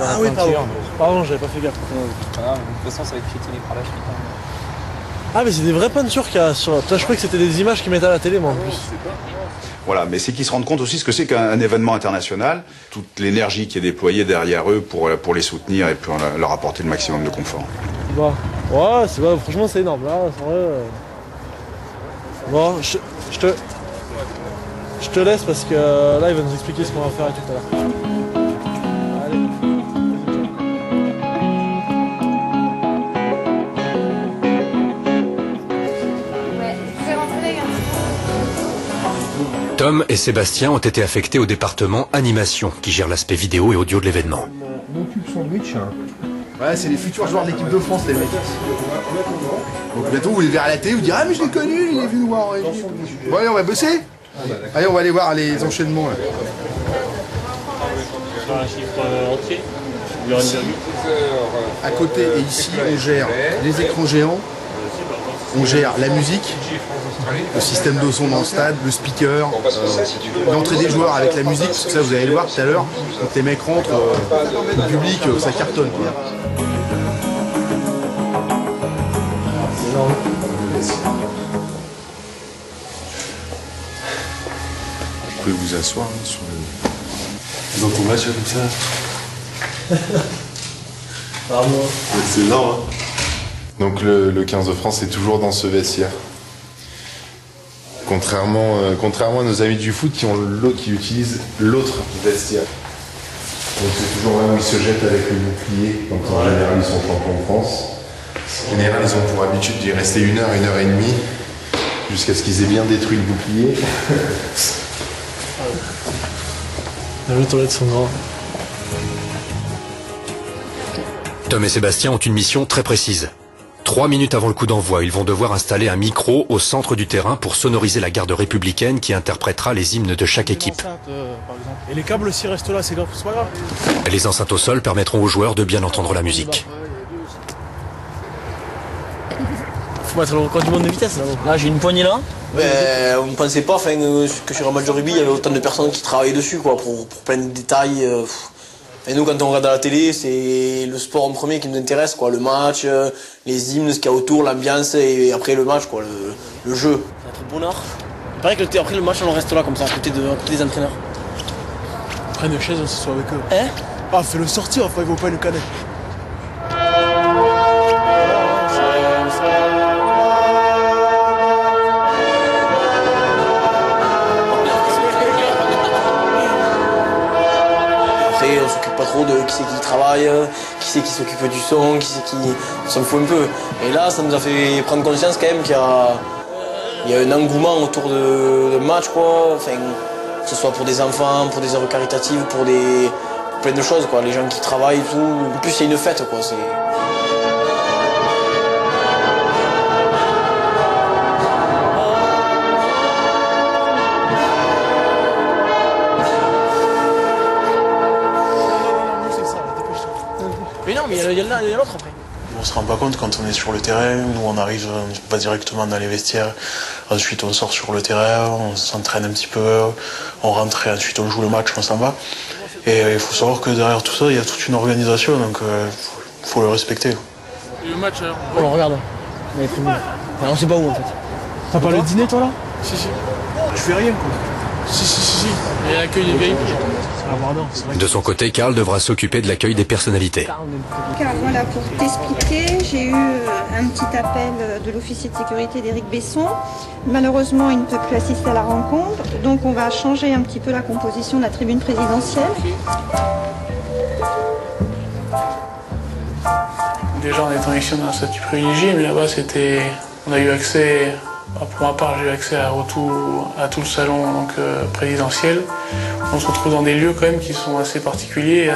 Ah oui, pardon, j'avais pas fait gaffe. De toute façon, ça va être piétiné par la suite. Ah, mais c'est des vraies peintures qu'il y a sur. Putain, je croyais que c'était des images qu'ils mettaient à la télé, moi, en plus. Voilà, mais c'est qu'ils se rendent compte aussi ce que c'est qu'un événement international, toute l'énergie qui est déployée derrière eux pour les soutenir et pour leur apporter le maximum de confort. Bah, ouais, franchement, c'est énorme, là, c'est vrai. Bon, je te laisse parce que là, il va nous expliquer ce qu'on va faire tout à l'heure. Tom et Sébastien ont été affectés au département animation qui gère l'aspect vidéo et audio de l'événement. Mon cube sandwich. Ouais, c'est les futurs joueurs de l'équipe de France, les mecs. Donc bientôt vous les verrez à la télé, vous direz ah mais je l'ai connu, il est venu nous voir. Bon allez, on va bosser. Allez, on va aller voir les enchaînements là. Un chiffre entier. À côté et ici, on gère les écrans géants, on gère la musique, le système de son dans le stade, le speaker, l'entrée des joueurs avec la musique, parce que ça vous allez le voir tout à l'heure, quand les mecs rentrent, le public, ça cartonne. Quoi. Vous pouvez vous asseoir hein, sur le... Dans ton match comme ça. C'est énorme. Hein. Donc le 15 de France est toujours dans ce vestiaire. Contrairement à nos amis du foot qui utilisent l'autre vestiaire. Donc c'est toujours là où ils se jettent avec le bouclier, quand en général ils sont champions de France. En général ils ont pour habitude d'y rester 1 heure, 1 heure et demie, jusqu'à ce qu'ils aient bien détruit le bouclier. Les toilettes sont grands. Tom et Sébastien ont une mission très précise. 3 minutes avant le coup d'envoi, ils vont devoir installer un micro au centre du terrain pour sonoriser la garde républicaine qui interprétera les hymnes de chaque équipe. Et les câbles aussi restent là, c'est pas grave. Les enceintes au sol permettront aux joueurs de bien entendre la musique. Faut mettre le record du monde de vitesse là. Là, j'ai une poignée là. Ben, on ne pensait pas que sur un match de rugby, il y avait autant de personnes qui travaillaient dessus quoi, pour plein de détails. Et nous, quand on regarde à la télé, c'est le sport en premier qui nous intéresse, quoi. Le match, les hymnes, ce qu'il y a autour, l'ambiance et après le match, quoi, le jeu. Ça va être bonheur. Il paraît que après le match, on reste là comme ça, à côté des entraîneurs. Prenne une chaise, on s'assoit avec eux. Hein? Ah, fais-le sortir, enfin, ils vont pas nous canner. Après, on s'occupe pas trop de qui c'est qui travaille, qui c'est qui s'occupe du son, qui c'est qui... On s'en fout un peu. Et là, ça nous a fait prendre conscience quand même qu'il y a un engouement autour de match, quoi. Enfin, que ce soit pour des enfants, pour des œuvres caritatives, pour plein de choses, quoi. Les gens qui travaillent et tout. En plus, c'est une fête, quoi. Mais non, mais il y a l'autre après. On se rend pas compte quand on est sur le terrain, nous on arrive pas directement dans les vestiaires, ensuite on sort sur le terrain, on s'entraîne un petit peu, on rentre et ensuite on joue le match, on s'en va. Et il faut savoir que derrière tout ça, il y a toute une organisation, donc faut le respecter. Et le match alors? On regarde. On sait pas où en fait. T'as pas le dîner toi là? Si. Tu fais rien quoi. Si. Et l'accueil des VIP. De son côté, Karl devra s'occuper de l'accueil des personnalités. Car voilà, pour t'expliquer, j'ai eu un petit appel de l'officier de sécurité d'Éric Besson. Malheureusement, il ne peut plus assister à la rencontre, donc on va changer un petit peu la composition de la tribune présidentielle. Déjà on étant ici on a un statut privilégié, mais là-bas on a eu accès, pour ma part j'ai eu accès à tout le salon donc, présidentiel. On se retrouve dans des lieux quand même qui sont assez particuliers,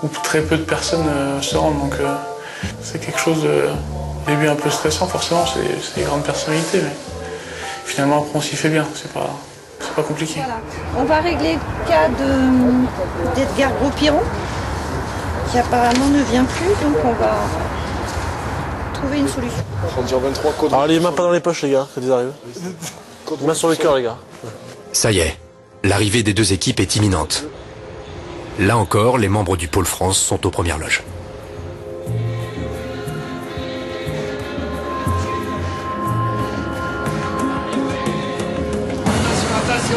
où très peu de personnes se rendent. Donc c'est quelque chose au début un peu stressant forcément, c'est des grandes personnalités, mais finalement après on s'y fait bien, c'est pas compliqué. Voilà. On va régler le cas d'Edgar Gros-Piron, qui apparemment ne vient plus, donc on va trouver une solution. Alors les mains pas dans les poches les gars, quand ils arrivent. Mains sur le cœur les gars. Ça y est, l'arrivée des deux équipes est imminente. Là encore, les membres du Pôle France sont aux premières loges.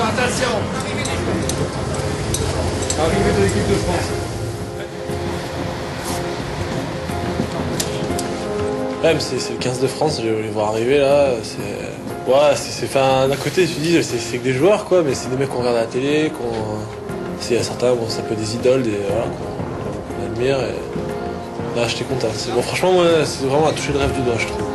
Attention. Arrivée de l'équipe de France. Ouais, mais c'est le 15 de France, je vais les voir arriver là, d'un côté tu dis c'est que des joueurs quoi, mais c'est des mecs qu'on regarde à la télé, il y a certains, bon c'est un peu des idoles, qu'on admire et là j'étais content. Bon franchement moi c'est vraiment à toucher le rêve du doigt je trouve.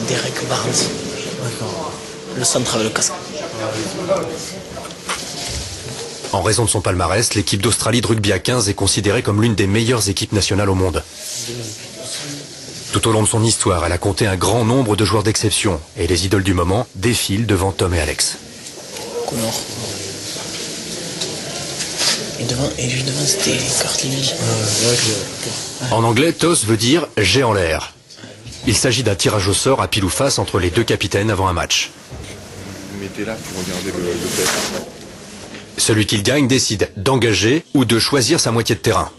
Derek Barnes. D'accord. Le centre avec le casque. En raison de son palmarès, l'équipe d'Australie de rugby à 15 est considérée comme l'une des meilleures équipes nationales au monde. Tout au long de son histoire, elle a compté un grand nombre de joueurs d'exception et les idoles du moment défilent devant Tom et Alex. Connor. Et juste devant c'était Cartley. En anglais, toss veut dire jet en l'air. Il s'agit d'un tirage au sort à pile ou face entre les deux capitaines avant un match. Vous mettez là pour regarder le test. Celui qui gagne décide d'engager ou de choisir sa moitié de terrain.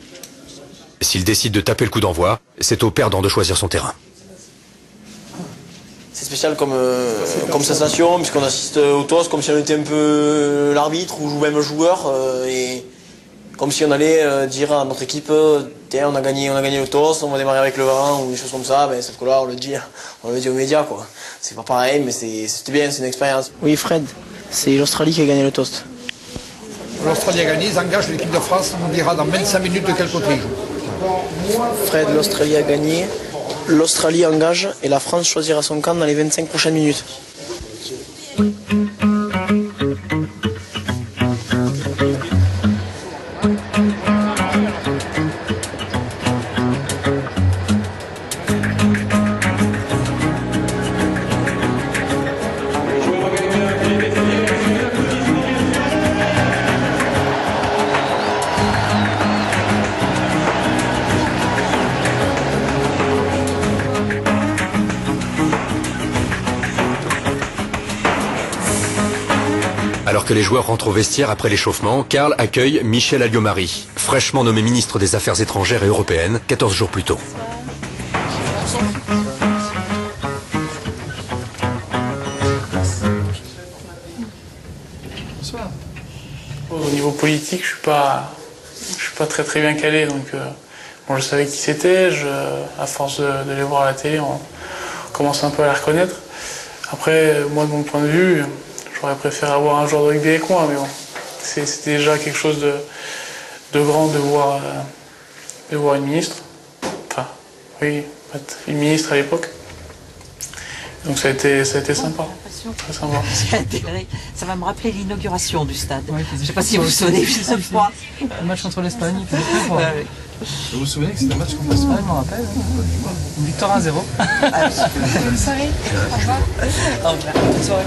S'il décide de taper le coup d'envoi, c'est au perdant de choisir son terrain. C'est spécial comme sensation, puisqu'on assiste au toss comme si on était un peu l'arbitre ou même le joueur. Et comme si on allait dire à notre équipe, tiens, on a gagné le toss, on va démarrer avec le vent ou des choses comme ça. Ben, sauf que là, on le dit aux médias, quoi. C'est pas pareil, mais c'était bien, c'est une expérience. Oui, Fred, c'est l'Australie qui a gagné le toss. L'Australie a gagné, ils engagent l'équipe de France, on dira dans 25 minutes de quel côté ils jouent. Fred, l'Australie a gagné, l'Australie engage et la France choisira son camp dans les 25 prochaines minutes. Alors que les joueurs rentrent au vestiaire après l'échauffement, Karl accueille Michel Alliot-Marie, fraîchement nommé ministre des Affaires étrangères et européennes 14 jours plus tôt. Au niveau politique, je suis pas très bien calé, donc bon, je savais qui c'était. À force de les voir à la télé, on commence un peu à les reconnaître. Après, moi, de mon point de vue, j'aurais préféré avoir un joueur de rugby avec moi, mais bon, c'était déjà quelque chose de grand de voir une ministre. Enfin, oui, une ministre à l'époque. Donc ça a été sympa. Très sympa. Ça va me rappeler l'inauguration du stade. Ouais, je ne sais pas si vous vous souvenez cette fois. Le match contre l'Espagne, il faisait très froid. Vous vous souvenez que c'était un match contre l'Espagne, je me rappelle. Une victoire 1-0. Bonne soirée. Au revoir. Au revoir. Bonne soirée.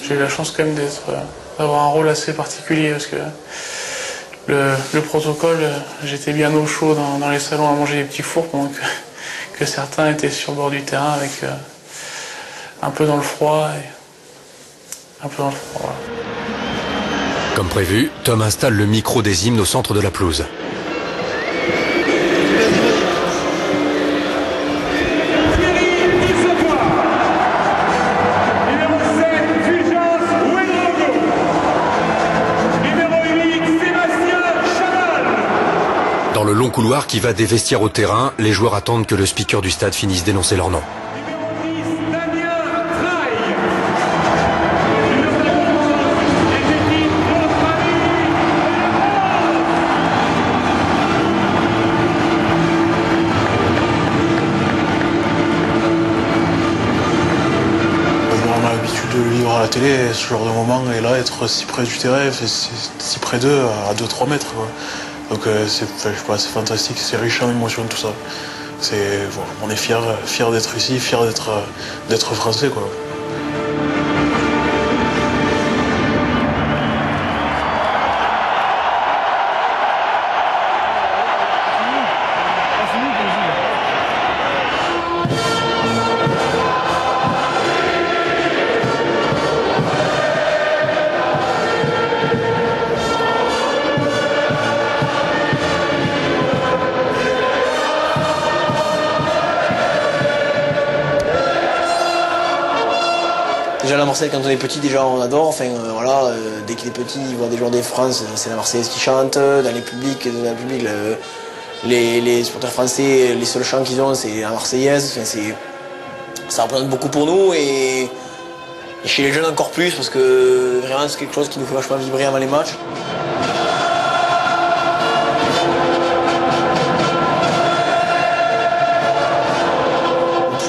J'ai eu la chance quand même d'avoir un rôle assez particulier parce que le protocole, j'étais bien au chaud dans les salons à manger des petits fours pendant que certains étaient sur le bord du terrain avec un peu dans le froid. Voilà. Comme prévu, Tom installe le micro des hymnes au centre de la pelouse. Dans le long couloir qui va des vestiaires au terrain, les joueurs attendent que le speaker du stade finisse d'énoncer leur nom. On a l'habitude de le vivre à la télé, ce genre de moment, et là, être si près du terrain, si près d'eux, à 2-3 mètres, quoi. Donc c'est fantastique, c'est riche en émotions tout ça. On est fiers d'être ici, fiers d'être français, quoi. Déjà la Marseillaise quand on est petit, déjà on adore, enfin voilà, dès qu'il est petit, il voit des joueurs de France, c'est la Marseillaise qui chante, dans les publics, les supporters français, les seuls chants qu'ils ont c'est la Marseillaise, enfin, ça représente beaucoup pour nous et chez les jeunes encore plus parce que vraiment c'est quelque chose qui nous fait vachement vibrer avant les matchs.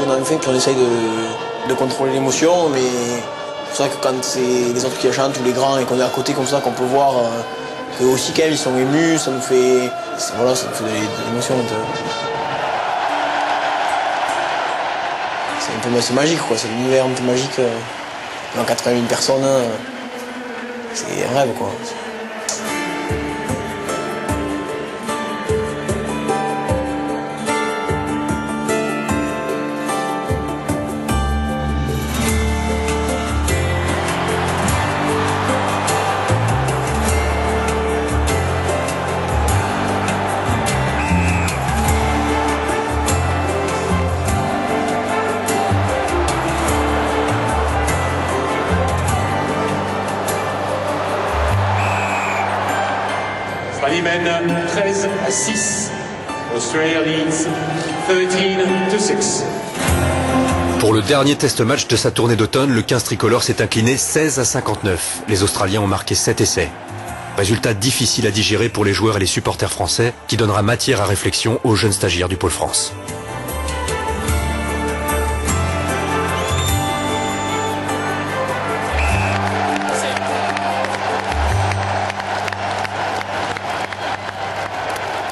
On fait, puis on essaye de contrôler l'émotion, mais c'est vrai que quand c'est les autres qui chantent ou les grands et qu'on est à côté comme ça, qu'on peut voir qu'eux aussi quand même ils sont émus, ça nous fait, voilà, ça nous fait de l'émotion. C'est magique quoi, c'est un univers un peu magique. Dans 80 000 personnes, c'est un rêve quoi. Australie mène 13-6. Australia leads 13-6. Pour le dernier test match de sa tournée d'automne, le 15 tricolore s'est incliné 16-59. Les Australiens ont marqué 7 essais. Résultat difficile à digérer pour les joueurs et les supporters français, qui donnera matière à réflexion aux jeunes stagiaires du Pôle France.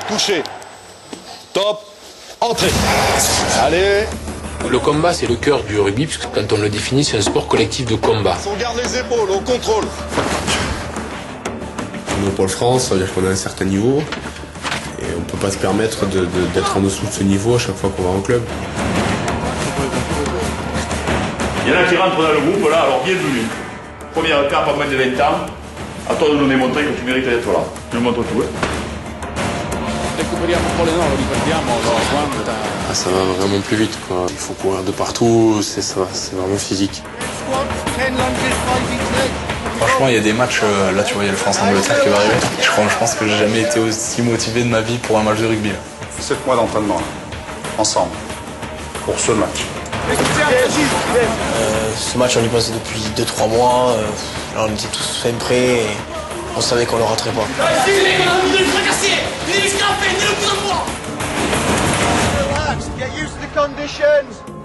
Touché. Top. Entrée. Allez. Le combat, c'est le cœur du rugby, puisque quand on le définit, c'est un sport collectif de combat. On garde les épaules, on contrôle. On est au Pôle France, ça veut dire qu'on a un certain niveau. Et on ne peut pas se permettre d'être en dessous de ce niveau à chaque fois qu'on va en club. Il y en a qui rentrent dans le groupe là, alors bienvenue. Première étape, pas moins de 20 ans. À toi de nous démontrer que tu mérites d'être là. Tu nous montres tout. Ah, ça va vraiment plus vite, quoi. Il faut courir de partout, c'est vraiment physique. Franchement, il y a des matchs, là tu vois, il y a le France-Angleterre qui va arriver. Je pense que j'ai jamais été aussi motivé de ma vie pour un match de rugby. Là. 7 mois d'entraînement, là, ensemble, pour ce match. Ce match, on y pensait depuis 2-3 mois. Là, on était tous fin prêts et on savait qu'on ne le raterait pas. Relax, get used to the conditions.